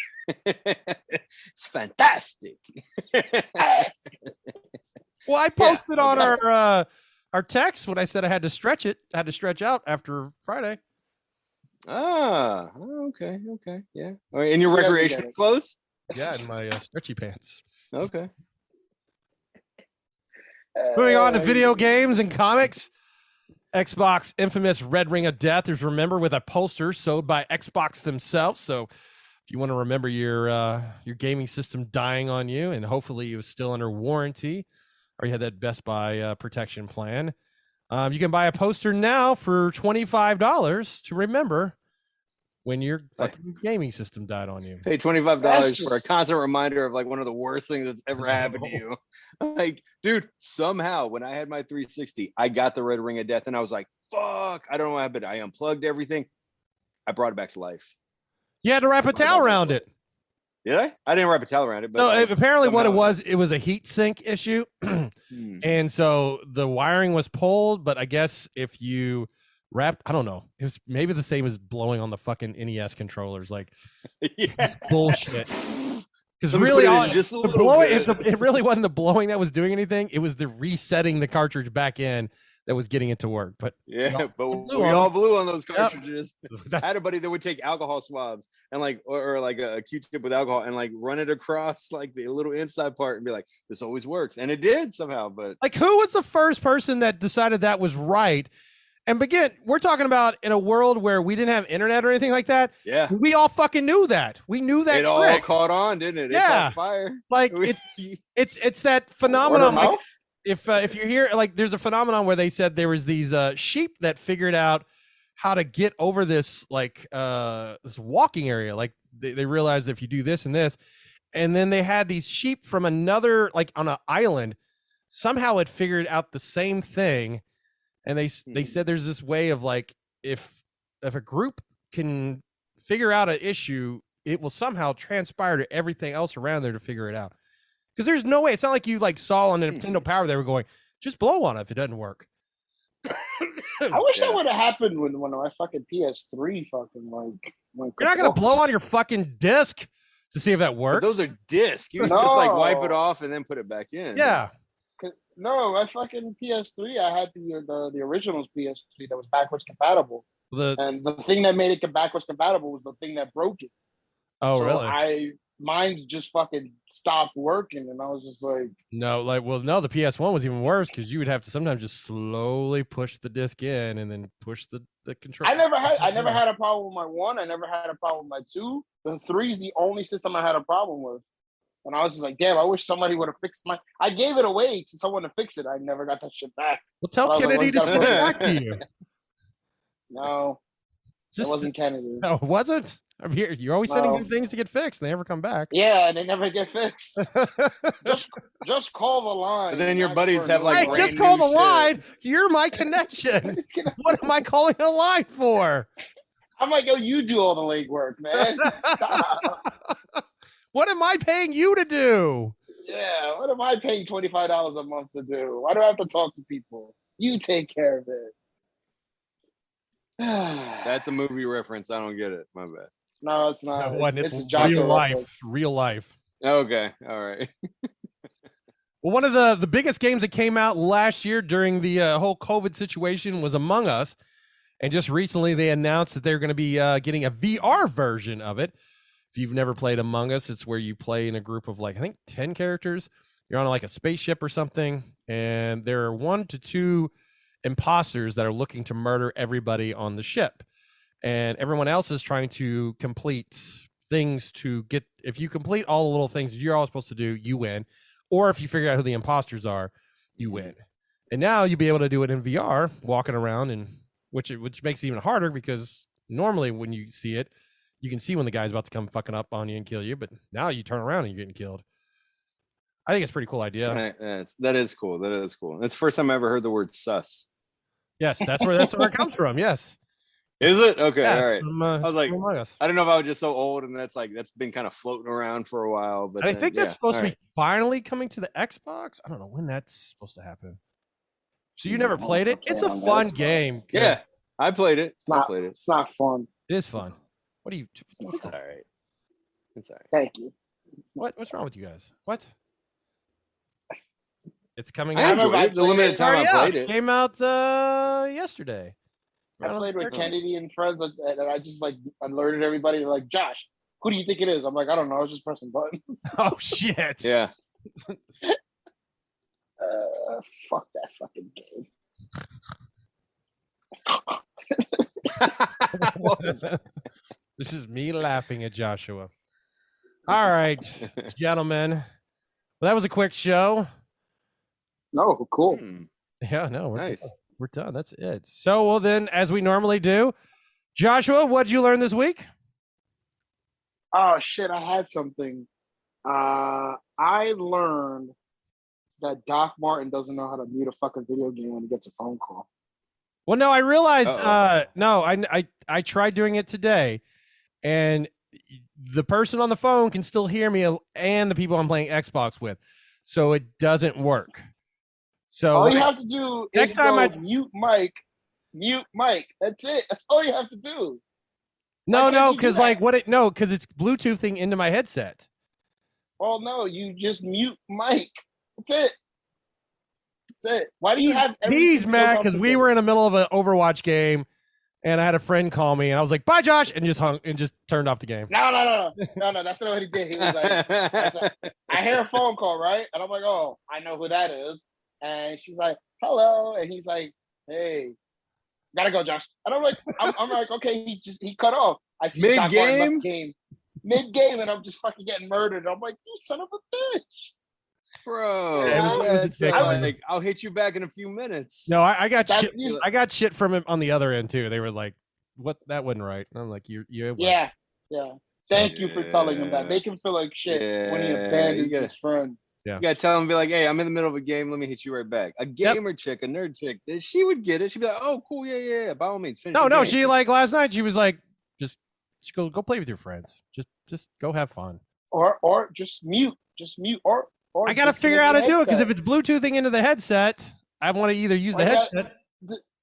[SPEAKER 4] It's fantastic.
[SPEAKER 3] Well, I posted on our text when I said I had to stretch out after Friday.
[SPEAKER 4] Okay, yeah. All right, in your
[SPEAKER 5] Yeah, we get
[SPEAKER 4] recreational
[SPEAKER 5] it.
[SPEAKER 4] clothes?
[SPEAKER 3] Yeah, in my stretchy pants.
[SPEAKER 4] Okay.
[SPEAKER 3] Moving on to video games and comics. Xbox infamous Red Ring of Death is remembered with a poster sewed by Xbox themselves. So if you want to remember your gaming system dying on you, and hopefully it was still under warranty, or you had that Best Buy protection plan, you can buy a poster now for $25 to remember when your fucking gaming system died on you.
[SPEAKER 4] Pay $25
[SPEAKER 5] That's
[SPEAKER 4] for a
[SPEAKER 5] just-
[SPEAKER 4] constant reminder of one of the worst things that's ever happened to you. Dude, somehow when I had my 360, I got the Red Ring of Death and I was like, fuck, I don't know what happened. I unplugged everything. I brought it back to life.
[SPEAKER 3] You had to wrap a towel around it.
[SPEAKER 4] Did I? I didn't wrap a towel around it, but
[SPEAKER 3] No, apparently what
[SPEAKER 4] somehow-
[SPEAKER 3] it was a heat sink issue.
[SPEAKER 4] Hmm.
[SPEAKER 3] And so the wiring was pulled, but I guess if you wrapped, I don't know, it was maybe the same as blowing on the fucking NES controllers. Like,
[SPEAKER 4] Yeah.
[SPEAKER 3] it's bullshit. Because
[SPEAKER 4] Let me
[SPEAKER 3] really,
[SPEAKER 4] put it in
[SPEAKER 3] all,
[SPEAKER 4] just a
[SPEAKER 3] the
[SPEAKER 4] little
[SPEAKER 3] blowing,
[SPEAKER 4] bit.
[SPEAKER 3] it really wasn't the blowing that was doing anything. It was the resetting the cartridge back in that was getting it to work. But
[SPEAKER 4] Yeah, but
[SPEAKER 3] blew
[SPEAKER 4] we
[SPEAKER 3] on
[SPEAKER 4] all blew on those cartridges. I
[SPEAKER 3] that's,
[SPEAKER 4] had a buddy that would take alcohol swabs and or a Q-tip with alcohol and run it across the little inside part and be like, this always works. And it did somehow, but
[SPEAKER 3] like, who was the first person that decided that was right? And again, we're talking about in a world where we didn't have internet or anything like that.
[SPEAKER 4] yeah,
[SPEAKER 3] We all fucking knew that. We knew that
[SPEAKER 4] it all
[SPEAKER 3] trick.
[SPEAKER 4] caught on, didn't it? It
[SPEAKER 3] Yeah.
[SPEAKER 4] caught fire.
[SPEAKER 3] Like it's that phenomenon.
[SPEAKER 5] Word of
[SPEAKER 3] Like, if you hear, there's a phenomenon where they said there was these sheep that figured out how to get over this this walking area. Like they realized if you do this and this, and then they had these sheep from another, on an island, somehow it figured out the same thing. And they said there's this way of if a group can figure out an issue, it will somehow transpire to everything else around there to figure it out. Because there's no way. It's not like you saw on the Nintendo Power they were going, just blow on it if it doesn't work.
[SPEAKER 5] I wish that would have happened when my fucking PS3 fucking went.
[SPEAKER 3] You're not gonna blow on your fucking disc to see if that
[SPEAKER 4] But
[SPEAKER 3] works.
[SPEAKER 4] those are discs. You
[SPEAKER 5] No.
[SPEAKER 4] just wipe it off and then put it back in.
[SPEAKER 3] Yeah.
[SPEAKER 5] No, my fucking PS3. I had the original's PS3 that was backwards compatible, and the thing that made it backwards compatible was the thing that broke it.
[SPEAKER 3] Oh,
[SPEAKER 5] So
[SPEAKER 3] really?
[SPEAKER 5] Mine's just fucking stopped working, and I was just like,
[SPEAKER 3] No, no, the PS1 was even worse because you would have to sometimes just slowly push the disc in and then push the control.
[SPEAKER 5] I never had a problem with my 1. I never had a problem with my 2. The 3 is the only system I had a problem with. And I was just like, damn, I wish somebody would have fixed I gave it away to someone to fix it. I never got that shit back.
[SPEAKER 3] Well, tell
[SPEAKER 5] But I was like,
[SPEAKER 3] Kennedy to
[SPEAKER 5] what's
[SPEAKER 3] send
[SPEAKER 5] that
[SPEAKER 3] it
[SPEAKER 5] for?
[SPEAKER 3] back to you.
[SPEAKER 5] No, it
[SPEAKER 3] Just,
[SPEAKER 5] wasn't Kennedy.
[SPEAKER 3] no, it wasn't? I'm here. You're always sending good things to get fixed. They never come back.
[SPEAKER 5] Yeah, and they never get fixed. just call the line.
[SPEAKER 4] But then your
[SPEAKER 5] Ask
[SPEAKER 4] buddies
[SPEAKER 5] for
[SPEAKER 4] have, like,
[SPEAKER 3] Right,
[SPEAKER 5] another
[SPEAKER 3] just
[SPEAKER 4] brand
[SPEAKER 3] call
[SPEAKER 4] new
[SPEAKER 3] the
[SPEAKER 4] shit.
[SPEAKER 3] line. You're my connection. What am I calling a line for?
[SPEAKER 5] I'm like, yo, you do all the legwork, man. Stop.
[SPEAKER 3] What am I paying you to do?
[SPEAKER 5] Yeah, what am I paying $25 a month to do? Why do I have to talk to people? You take care of it.
[SPEAKER 4] That's a movie reference. I don't get it. My bad.
[SPEAKER 5] No, it's not.
[SPEAKER 3] It's
[SPEAKER 5] a Jocko
[SPEAKER 3] real life.
[SPEAKER 5] reference.
[SPEAKER 3] Real life.
[SPEAKER 4] Okay. All right.
[SPEAKER 3] Well, one of the biggest games that came out last year during the whole COVID situation was Among Us. And just recently they announced that they're going to be getting a VR version of it. If you've never played Among Us, it's where you play in a group of, like, I think 10 characters. You're on like a spaceship or something. And there are 1 to 2 imposters that are looking to murder everybody on the ship. And everyone else is trying to complete things to get, if you complete all the little things you're all supposed to do, you win. Or if you figure out who the imposters are, you win. And now you'll be able to do it in VR, walking around, and which makes it even harder, because normally when you see it, you can see when the guy's about to come fucking up on you and kill you, but now you turn around and you're getting killed. I think it's a pretty cool idea.
[SPEAKER 4] That is cool. That is cool. That's the first time I ever heard the word sus.
[SPEAKER 3] Yes, that's where it comes from. Yes.
[SPEAKER 4] Is it? Okay,
[SPEAKER 3] Yeah,
[SPEAKER 4] all right.
[SPEAKER 3] from,
[SPEAKER 4] I was like,
[SPEAKER 3] Among Us.
[SPEAKER 4] I don't know if I was just so old, and that's been kind of floating around for a while. But
[SPEAKER 3] I think that's supposed to
[SPEAKER 4] all
[SPEAKER 3] be finally coming to the Xbox. I don't know when that's supposed to happen. So you never played it? It's a fun game.
[SPEAKER 4] Yeah, I played it. I played it.
[SPEAKER 5] It's not fun.
[SPEAKER 3] It is fun. What do you?
[SPEAKER 4] It's all right. It's all right.
[SPEAKER 5] Thank you.
[SPEAKER 3] What's wrong with you guys? What? It's coming
[SPEAKER 4] I
[SPEAKER 3] out.
[SPEAKER 4] enjoyed it. The limited time I played it.
[SPEAKER 3] Came out yesterday.
[SPEAKER 5] I played with Kennedy and friends, and I just like alerted everybody, like, Josh, who do you think it is? I'm like, I don't know. I was just pressing buttons.
[SPEAKER 3] Oh shit!
[SPEAKER 4] Yeah.
[SPEAKER 5] Fuck that fucking game.
[SPEAKER 4] What was that?
[SPEAKER 3] This is me laughing at Joshua. All right, gentlemen. Well, that was a quick show.
[SPEAKER 5] No, cool.
[SPEAKER 3] Yeah, no, we're
[SPEAKER 4] Nice.
[SPEAKER 3] done. We're done. That's it. So, well, then, as we normally do, Joshua, what'd you learn this week?
[SPEAKER 5] Oh shit, I had something. I learned that Doc Martin doesn't know how to mute a fucking video game when he gets a phone call.
[SPEAKER 3] Well, no, I realized.
[SPEAKER 4] Uh-oh.
[SPEAKER 3] No, I tried doing it today, and the person on the phone can still hear me, and the people I'm playing Xbox with, so it doesn't work. So
[SPEAKER 5] All you have to do
[SPEAKER 3] next
[SPEAKER 5] is
[SPEAKER 3] time
[SPEAKER 5] go mute mic. That's it. That's all you have to do.
[SPEAKER 3] no,
[SPEAKER 5] because
[SPEAKER 3] because it's Bluetoothing into my headset.
[SPEAKER 5] Oh no, you just mute mic. That's it. That's it. Why do you have?
[SPEAKER 3] He's
[SPEAKER 5] everything so
[SPEAKER 3] mad because we
[SPEAKER 5] complicated?
[SPEAKER 3] were in the middle of an Overwatch game, and I had a friend call me, and I was like, "Bye, Josh," and just hung and just turned off the game.
[SPEAKER 5] No. That's not what he did. He was like, I hear a phone call, right? And I'm like, oh, I know who that is. And she's like, hello. And he's like, hey, gotta go, Josh. And I'm like, I'm like, okay, he cut off. I see Doc Martin left game. Mid-game, and I'm just fucking getting murdered. I'm like, you son of a bitch.
[SPEAKER 4] Bro,
[SPEAKER 3] Yeah,
[SPEAKER 4] it's like, I'll hit you back in a few minutes.
[SPEAKER 3] No, I got
[SPEAKER 5] That's
[SPEAKER 3] shit.
[SPEAKER 5] just-
[SPEAKER 3] I got shit from him on the other end too. They were like, "What? That wasn't right." And I'm like, "You."
[SPEAKER 5] Yeah. Thank you for telling him that.
[SPEAKER 4] Yeah.
[SPEAKER 5] Make him feel like shit when he
[SPEAKER 4] Yeah,
[SPEAKER 5] abandons
[SPEAKER 4] you gotta-
[SPEAKER 5] his friends.
[SPEAKER 4] You gotta tell him, be like, hey, I'm in the middle of a game. Let me hit you right back. A gamer chick, a nerd chick, she would get it. She'd be like, oh, cool, yeah. By all means, finish.
[SPEAKER 3] No,
[SPEAKER 4] the game.
[SPEAKER 3] she like last night. She was like, "Just go play with your friends. Just go have fun."
[SPEAKER 5] Or just mute. Or
[SPEAKER 3] I gotta figure out how to do it because if
[SPEAKER 5] it's
[SPEAKER 3] it's Bluetoothing into the headset, I want to either use the headset.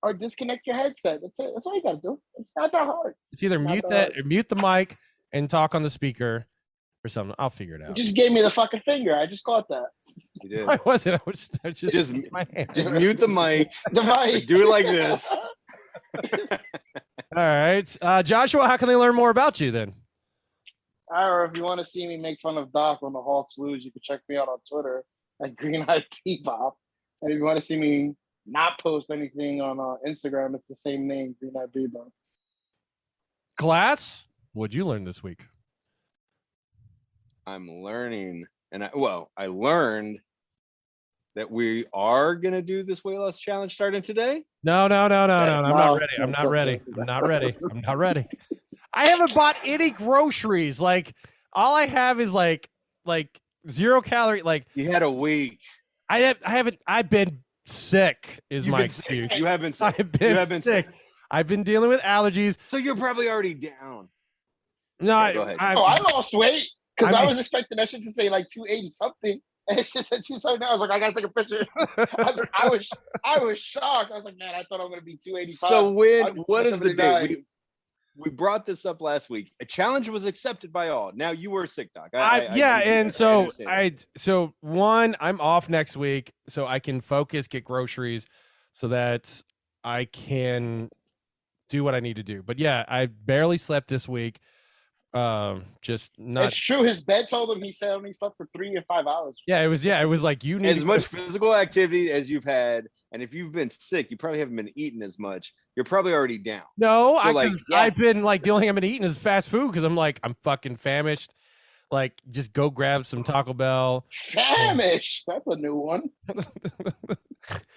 [SPEAKER 5] or disconnect your headset. That's it. That's all you gotta do. It's not that hard.
[SPEAKER 3] It's either
[SPEAKER 5] Not
[SPEAKER 3] mute
[SPEAKER 5] that
[SPEAKER 3] that,
[SPEAKER 5] hard.
[SPEAKER 3] or mute the mic, and talk on the speaker, or something. I'll figure it
[SPEAKER 5] You
[SPEAKER 3] out.
[SPEAKER 5] just gave me the fucking finger. I just caught that.
[SPEAKER 4] You did.
[SPEAKER 3] I wasn't. I was just
[SPEAKER 4] Just-
[SPEAKER 3] my hand.
[SPEAKER 4] Just mute the mic.
[SPEAKER 5] The mic.
[SPEAKER 4] Do it like this.
[SPEAKER 3] All right, Joshua. How can they learn more about you then?
[SPEAKER 5] Or if you want to see me make fun of Doc when the Hawks lose, you can check me out on Twitter at Green Eyed Bebop. And if you want to see me not post anything on Instagram, it's the same name, Green Eyed Bebop.
[SPEAKER 3] Glass. What'd you learn this week?
[SPEAKER 4] I'm learning, and I learned that we are gonna do this weight loss challenge starting today.
[SPEAKER 3] No. I'm not
[SPEAKER 5] No,
[SPEAKER 3] ready. I'm not ready. I'm not ready. I'm not ready. I haven't bought any groceries. Like all I have is like 0 calorie. Like
[SPEAKER 4] You had a week.
[SPEAKER 3] I haven't. I've been sick. Is
[SPEAKER 4] You've
[SPEAKER 3] my
[SPEAKER 4] been sick.
[SPEAKER 3] excuse.
[SPEAKER 4] You have been sick.
[SPEAKER 3] I've been
[SPEAKER 4] You have been
[SPEAKER 3] sick.
[SPEAKER 4] sick.
[SPEAKER 3] I've been dealing with allergies.
[SPEAKER 4] So you're probably already down.
[SPEAKER 3] No,
[SPEAKER 4] Yeah, go ahead.
[SPEAKER 5] I lost weight because
[SPEAKER 3] I
[SPEAKER 5] I
[SPEAKER 3] mean-
[SPEAKER 5] was expecting that shit to say like 280 something, and it just said 279. I was like, I gotta take a picture. I was shocked. I was like, man, I thought I'm gonna be 285.
[SPEAKER 4] So what is the
[SPEAKER 5] 279.
[SPEAKER 4] date? We brought this up last week. A challenge was accepted by all. Now you were sick, Doc.
[SPEAKER 3] So one, I'm off next week, so I can focus, get groceries, so that I can do what I need to do. But yeah, I barely slept this week. Just not.
[SPEAKER 5] It's true. His bed told him he said only slept for 3 and 5 hours.
[SPEAKER 3] Yeah, it was like you need
[SPEAKER 4] as much physical activity as you've had, and if you've been sick, you probably haven't been eating as much. You're probably already down.
[SPEAKER 3] No,
[SPEAKER 4] So,
[SPEAKER 3] I've been like the only thing I've been eating is fast food because I'm fucking famished. Like, just go grab some Taco Bell.
[SPEAKER 5] Famished. That's a new one.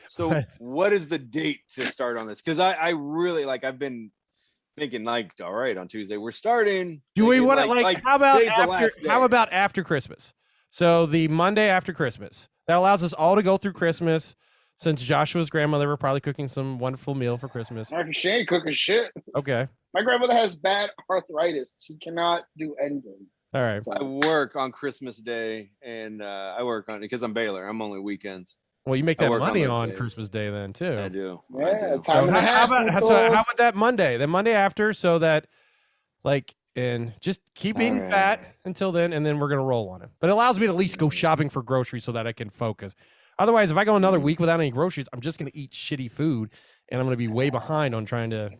[SPEAKER 4] So what is the date to start on this? Because I really I've been thinking like, all right, on Tuesday we're starting.
[SPEAKER 3] Do we want to
[SPEAKER 4] today's the last day.
[SPEAKER 3] how about after Christmas? So the Monday after Christmas. That allows us all to go through Christmas. Since Joshua's grandmother were probably cooking some wonderful meal for Christmas.
[SPEAKER 5] She ain't cooking shit.
[SPEAKER 3] Okay.
[SPEAKER 5] My grandmother has bad arthritis. She cannot do anything.
[SPEAKER 3] All right.
[SPEAKER 4] I work on Christmas Day, and I work on it because I'm Baylor. I'm only weekends.
[SPEAKER 3] Well, you make
[SPEAKER 4] I
[SPEAKER 3] that
[SPEAKER 4] work on
[SPEAKER 3] money
[SPEAKER 4] those
[SPEAKER 3] on
[SPEAKER 4] days.
[SPEAKER 3] Christmas Day then too.
[SPEAKER 4] I do.
[SPEAKER 5] Yeah,
[SPEAKER 4] I do.
[SPEAKER 3] So
[SPEAKER 5] time and a half.
[SPEAKER 3] how about that Monday? The Monday after, so that and just keep eating
[SPEAKER 4] All right.
[SPEAKER 3] fat until then, and then we're gonna roll on it. But it allows me to at least go shopping for groceries so that I can focus. Otherwise, if I go another week without any groceries, I'm just gonna eat shitty food, and I'm gonna be way behind on trying to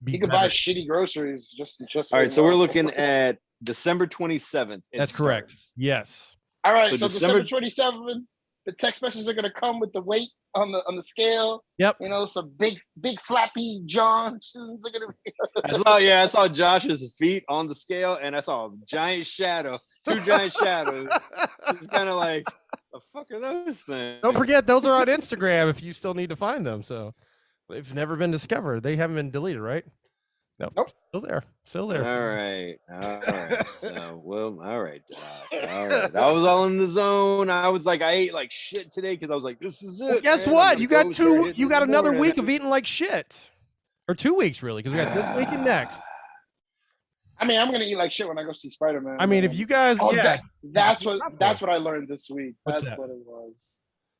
[SPEAKER 3] be.
[SPEAKER 5] You can buy shitty groceries just.
[SPEAKER 4] All right, so we're looking at December 27th.
[SPEAKER 3] That's correct. Yes.
[SPEAKER 5] All right,
[SPEAKER 4] so
[SPEAKER 5] so
[SPEAKER 4] December-
[SPEAKER 5] December 27th, the text messages are gonna come with the weight on the scale.
[SPEAKER 3] Yep.
[SPEAKER 5] You know, some big flappy Johnsons are gonna be.
[SPEAKER 4] I saw Josh's feet on the scale, and I saw a giant shadow, 2 giant shadows. It's kind of like, the fuck are those things?
[SPEAKER 3] Don't forget, those are on Instagram if you still need to find them. So they've never been discovered. They haven't been deleted, right?
[SPEAKER 5] Nope.
[SPEAKER 3] Still there. Still there.
[SPEAKER 4] All right. So, all right, Doc. All right. I was all in the zone. I was like, I ate like shit today because I was like, this is it.
[SPEAKER 3] Well, guess
[SPEAKER 4] man.
[SPEAKER 3] what?
[SPEAKER 4] I'm
[SPEAKER 3] You
[SPEAKER 4] gonna
[SPEAKER 3] got
[SPEAKER 4] go start hitting
[SPEAKER 3] you
[SPEAKER 4] in
[SPEAKER 3] got
[SPEAKER 4] the
[SPEAKER 3] another
[SPEAKER 4] morning.
[SPEAKER 3] week of eating like shit. Or 2 weeks, really, because we got this week and next.
[SPEAKER 5] I mean, I'm gonna eat like shit when I go see Spider-Man.
[SPEAKER 3] I mean, if you guys,
[SPEAKER 5] Oh,
[SPEAKER 3] yeah.
[SPEAKER 5] that's what I learned this week.
[SPEAKER 3] What's
[SPEAKER 5] That's
[SPEAKER 3] that?
[SPEAKER 5] what it was.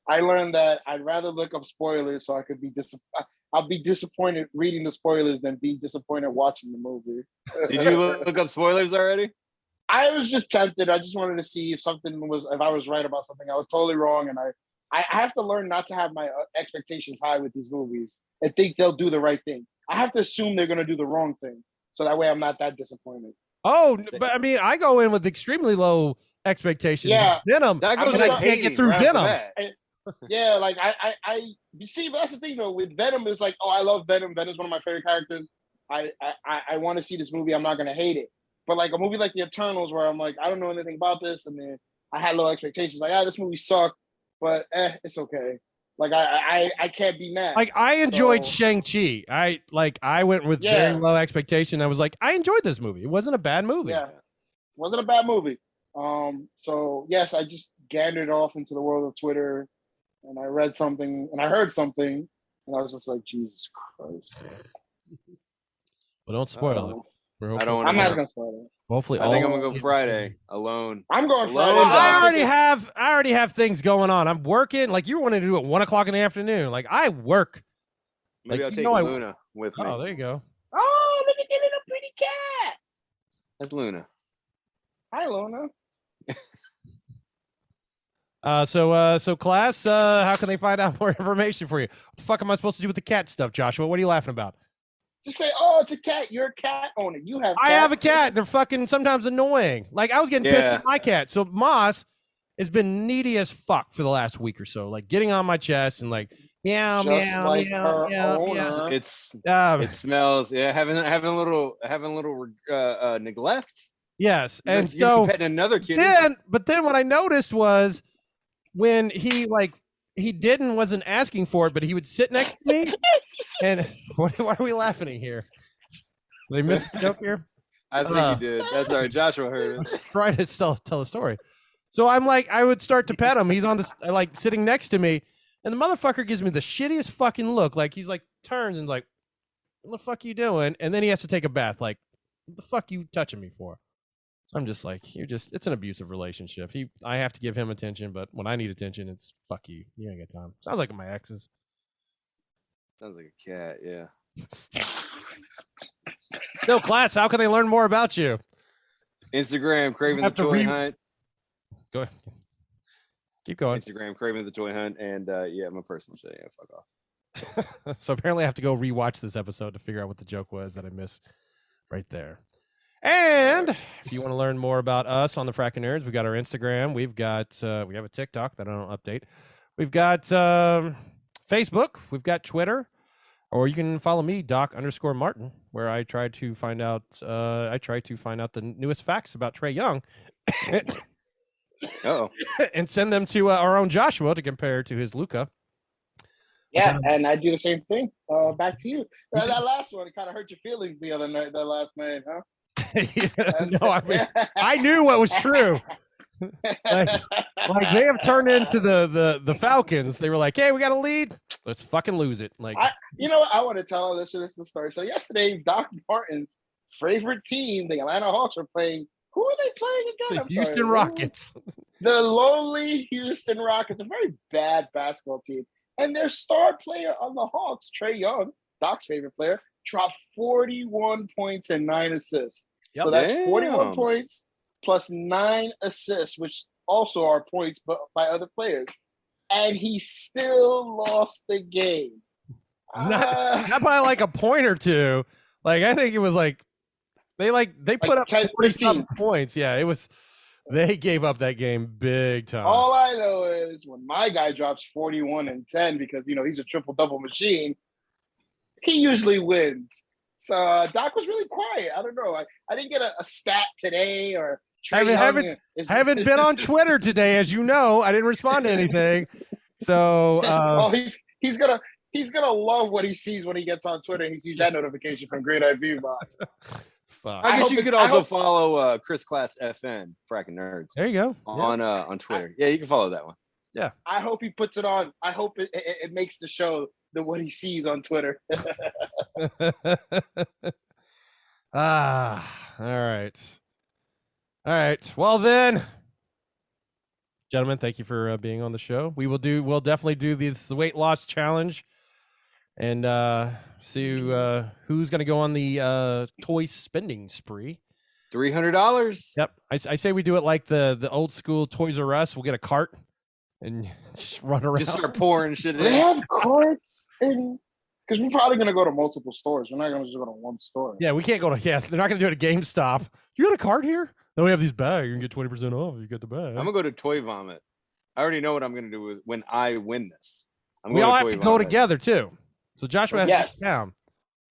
[SPEAKER 5] I learned that I'd rather look up spoilers so I could be I'll be disappointed reading the spoilers than be disappointed watching the movie.
[SPEAKER 4] Did you look up spoilers already?
[SPEAKER 5] I was just tempted. I just wanted to see if I was right about something. I was totally wrong, and I have to learn not to have my expectations high with these movies and think they'll do the right thing. I have to assume they're going to do the wrong thing, so that way I'm not that disappointed.
[SPEAKER 3] Oh, but I mean, I go in with extremely low expectations.
[SPEAKER 5] Yeah.
[SPEAKER 3] Venom.
[SPEAKER 4] That goes
[SPEAKER 3] I
[SPEAKER 4] like
[SPEAKER 3] can't
[SPEAKER 4] hating
[SPEAKER 3] get through
[SPEAKER 4] right off the
[SPEAKER 3] Venom.
[SPEAKER 4] bat.
[SPEAKER 5] Yeah, like you see, but that's the thing though. With Venom, it's like, oh, I love Venom. Venom's one of my favorite characters. I want to see this movie. I'm not gonna hate it. But like a movie like The Eternals, where I'm like, I don't know anything about this, and then I had low expectations. Like, this movie sucked, but it's okay. Like I can't be mad.
[SPEAKER 3] Like I enjoyed
[SPEAKER 5] So-
[SPEAKER 3] Shang-Chi. I went with very low expectation. I was like, I enjoyed this movie. It wasn't a bad movie.
[SPEAKER 5] Yeah, wasn't a bad movie. So yes, I just gandered off into the world of Twitter, and I read something, and I heard something, and I was just like, Jesus Christ.
[SPEAKER 3] Well, don't spoil it.
[SPEAKER 4] I don't want
[SPEAKER 5] I'm
[SPEAKER 4] to.
[SPEAKER 5] not gonna spoil it.
[SPEAKER 3] Hopefully,
[SPEAKER 4] I think I'm gonna go Friday alone.
[SPEAKER 5] I'm going
[SPEAKER 4] Alone,
[SPEAKER 5] Friday.
[SPEAKER 4] Doc.
[SPEAKER 3] I already have things going on. I'm working. Like you wanted to do it 1 o'clock in the afternoon. Like I work.
[SPEAKER 4] Maybe
[SPEAKER 3] Like,
[SPEAKER 4] I'll
[SPEAKER 3] you
[SPEAKER 4] take
[SPEAKER 3] know
[SPEAKER 4] Luna with me.
[SPEAKER 3] Oh, there you go.
[SPEAKER 5] Oh, look at that little pretty cat.
[SPEAKER 4] That's Luna.
[SPEAKER 5] Hi, Luna.
[SPEAKER 3] So class, how can they find out more information for you? What the fuck am I supposed to do with the cat stuff, Joshua? What are you laughing about?
[SPEAKER 5] Just say, oh, it's a cat. You're a cat owner. You have.
[SPEAKER 3] I have a
[SPEAKER 5] cats.
[SPEAKER 3] cat. They're fucking sometimes annoying. Like I was getting pissed
[SPEAKER 4] Yeah.
[SPEAKER 3] at my cat. So Moss has been needy as fuck for the last week or so. Like getting on my chest and like meow
[SPEAKER 5] Just
[SPEAKER 3] meow
[SPEAKER 5] like
[SPEAKER 3] meow
[SPEAKER 5] her
[SPEAKER 3] meow.
[SPEAKER 5] owner.
[SPEAKER 3] meow.
[SPEAKER 4] It's
[SPEAKER 3] Um,
[SPEAKER 4] it smells. Yeah, having a little neglect.
[SPEAKER 3] yes, and
[SPEAKER 4] You're
[SPEAKER 3] so
[SPEAKER 4] petting another kid.
[SPEAKER 3] but then what I noticed was when he wasn't asking for it, but he would sit next to me. And why are we laughing at here? Did I miss a joke here?
[SPEAKER 4] I think he did. That's all right. Joshua heard it.
[SPEAKER 3] Trying to tell a story. So I'm like, I would start to pet him. He's on this, like sitting next to me, and the motherfucker gives me the shittiest fucking look. Like he's like turns and like, what the fuck you doing? And then he has to take a bath. Like, what the fuck you touching me for? So I'm just like, it's an abusive relationship. I have to give him attention, but when I need attention, it's fuck you. You ain't got time. Sounds like my exes.
[SPEAKER 4] Sounds like a cat. Yeah.
[SPEAKER 3] No, class, how can they learn more about you?
[SPEAKER 4] Instagram, Craven the Toy Hunt.
[SPEAKER 3] Go ahead. Keep going.
[SPEAKER 4] Instagram, Craven the Toy Hunt. And yeah, my personal shit. Yeah, fuck off.
[SPEAKER 3] So apparently I have to go rewatch this episode to figure out what the joke was that I missed right there. And if you want to learn more about us on the Frackin' Nerds, we've got our Instagram. We've got we have a TikTok that I don't update. We've got Facebook. We've got Twitter. Or you can follow me, Doc_Martin, where I try to find out the newest facts about Trae Young. And send them to our own Joshua to compare to his Luka.
[SPEAKER 5] Yeah, and I do the same thing. Back to you. That last one, it kind of hurt your feelings the other night, that last night, huh?
[SPEAKER 3] No, I knew what was true. like they have turned into the Falcons. They were like, hey, we got a lead. Let's fucking lose it. Like,
[SPEAKER 5] you know what? I want to tell this the story. So yesterday, Doc Martin's favorite team, the Atlanta Hawks, were playing. Who are they playing again?
[SPEAKER 3] The Houston Rockets.
[SPEAKER 5] The lowly Houston Rockets, a very bad basketball team. And their star player on the Hawks, Trae Young, Doc's favorite player, dropped 41 points and 9 assists.
[SPEAKER 3] Yep.
[SPEAKER 5] So that's 41 points plus 9 assists, which also are points but by other players. And he still lost the game.
[SPEAKER 3] Not by like a point or two. Like I think it was like they put up 40 points. Yeah, it was. They gave up that game big time.
[SPEAKER 5] All I know is when my guy drops 41 and 10 because he's a triple-double machine, he usually wins. So Doc was really quiet. I don't know. I didn't get a stat today or.
[SPEAKER 3] I haven't been on Twitter today, as you know. I didn't respond to anything. So
[SPEAKER 5] he's gonna love what he sees when he gets on Twitter and he sees that notification from Great IB Bot.
[SPEAKER 3] Fuck.
[SPEAKER 4] I guess you could also follow Chris Class FN, Frackin' Nerds.
[SPEAKER 3] There you go.
[SPEAKER 4] On Twitter. Yeah, you can follow that one.
[SPEAKER 3] Yeah.
[SPEAKER 5] I hope he puts it on. I hope it makes the show what he sees on Twitter.
[SPEAKER 3] All right. Well then, gentlemen, thank you for being on the show. We'll definitely do the weight loss challenge and see who's going to go on the toy spending spree.
[SPEAKER 4] $300.
[SPEAKER 3] Yep. I say we do it like the old school Toys R Us. We'll get a cart and just run around.
[SPEAKER 4] Just start pouring shit in.
[SPEAKER 5] They have carts in. Because we're probably going to go to multiple stores. We're not going to just go to one store.
[SPEAKER 3] Yeah, we can't go to. Yeah, they're not going to do it at GameStop. You got a cart here? No, we have these bags. You can get 20% off if you get the bag.
[SPEAKER 4] I'm going to go to Toy Vomit. I already know what I'm going to do when I win this.
[SPEAKER 3] We all have to go together, too. So Joshua has to be down.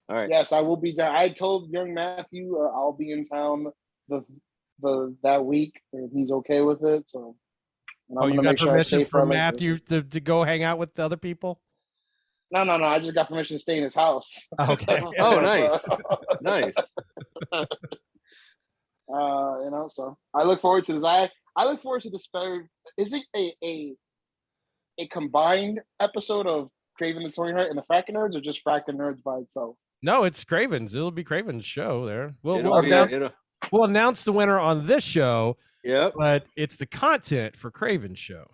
[SPEAKER 4] All right.
[SPEAKER 5] Yes, I will be down. I told young Matthew I'll be in town that week, and he's okay with it. So,
[SPEAKER 3] you got permission from Matthew to go hang out with the other people?
[SPEAKER 5] No. I just got permission to stay in his house.
[SPEAKER 3] Okay.
[SPEAKER 4] Oh, nice. Nice.
[SPEAKER 5] So I look forward to this. I look forward to this. Is it a combined episode of Craven the Toy Hunt and the Frackin' Nerds, or just Frackin' Nerds by itself?
[SPEAKER 3] No, it's Craven's. It'll be Craven's show there. We'll announce the winner on this show.
[SPEAKER 4] Yep.
[SPEAKER 3] But it's the content for Craven's show.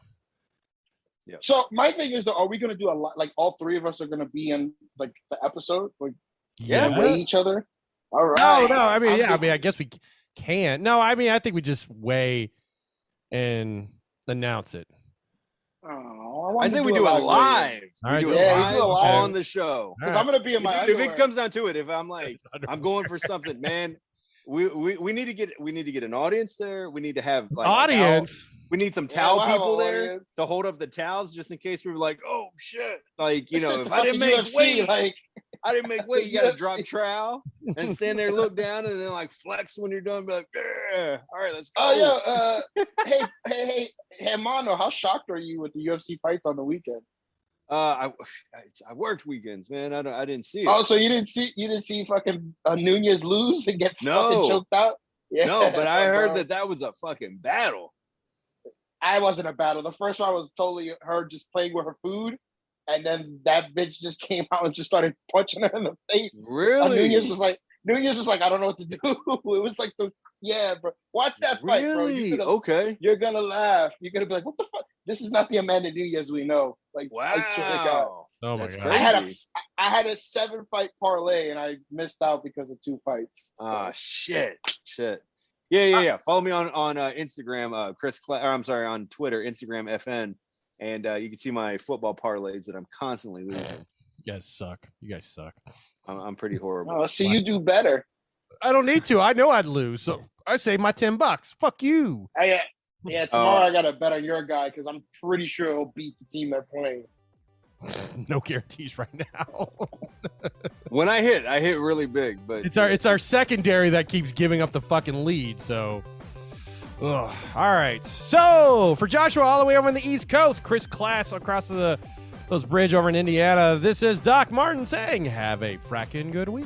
[SPEAKER 5] Yeah. So my thing is, though, are we going to do a lot? Like all three of us are going to be in like the episode, like weigh each other. All right.
[SPEAKER 3] No. I mean, I guess we can. No, I mean, I think we just weigh and announce it.
[SPEAKER 5] Oh,
[SPEAKER 4] I say we do it live.
[SPEAKER 3] We
[SPEAKER 4] do it live on the show.
[SPEAKER 5] Because I'm going to be in my.
[SPEAKER 4] If it comes down to it, if I'm like, I'm going for something, man. We need to get an audience there. We need to have like
[SPEAKER 3] audience.
[SPEAKER 4] We need some towel people there to hold up the towels just in case we were like, oh shit. Like, if I didn't make weight, you gotta drop trowel and stand there, look down, and then like flex when you're done, be like, yeah, all right, let's go.
[SPEAKER 5] Oh yeah. Hey, Mano, how shocked are you with the UFC fights on the weekend?
[SPEAKER 4] I worked weekends, man. I didn't see it.
[SPEAKER 5] Oh, so you didn't see fucking Nunez lose and get fucking
[SPEAKER 4] No.
[SPEAKER 5] choked out? Yeah,
[SPEAKER 4] No, but I heard
[SPEAKER 5] bro.
[SPEAKER 4] that was a fucking battle.
[SPEAKER 5] I wasn't a battle. The first one was totally her just playing with her food, and then that bitch just came out and just started punching her in the face. And
[SPEAKER 4] Really?
[SPEAKER 5] Nunez was like, I don't know what to do. It was like bro. Watch that fight, bro.
[SPEAKER 4] Really? Okay.
[SPEAKER 5] You're gonna laugh. You're gonna be like, what the fuck? This is not the Amanda Nunez we know. Like, I swear to God.
[SPEAKER 4] Wow.
[SPEAKER 3] Oh my
[SPEAKER 4] That's
[SPEAKER 3] god.
[SPEAKER 4] crazy.
[SPEAKER 5] I had a 7-fight parlay and I missed out because of 2 fights.
[SPEAKER 4] Ah, shit. Yeah. Follow me on Instagram, on Twitter, Instagram FN, and you can see my football parlays that I'm constantly losing.
[SPEAKER 3] You guys suck.
[SPEAKER 4] I'm pretty horrible.
[SPEAKER 5] Oh, see, you do better.
[SPEAKER 3] I don't need to. I know I'd lose, so I save my $10. Fuck you.
[SPEAKER 5] Tomorrow I got to bet on your guy because I'm pretty sure he'll beat the team they're playing.
[SPEAKER 3] No guarantees right now.
[SPEAKER 4] When I hit really big, but
[SPEAKER 3] it's our secondary that keeps giving up the fucking lead. So, all right. So for Joshua, all the way over on the East Coast, Chris Class across those bridge over in Indiana. This is Doc Martin saying, "Have a fracking good week."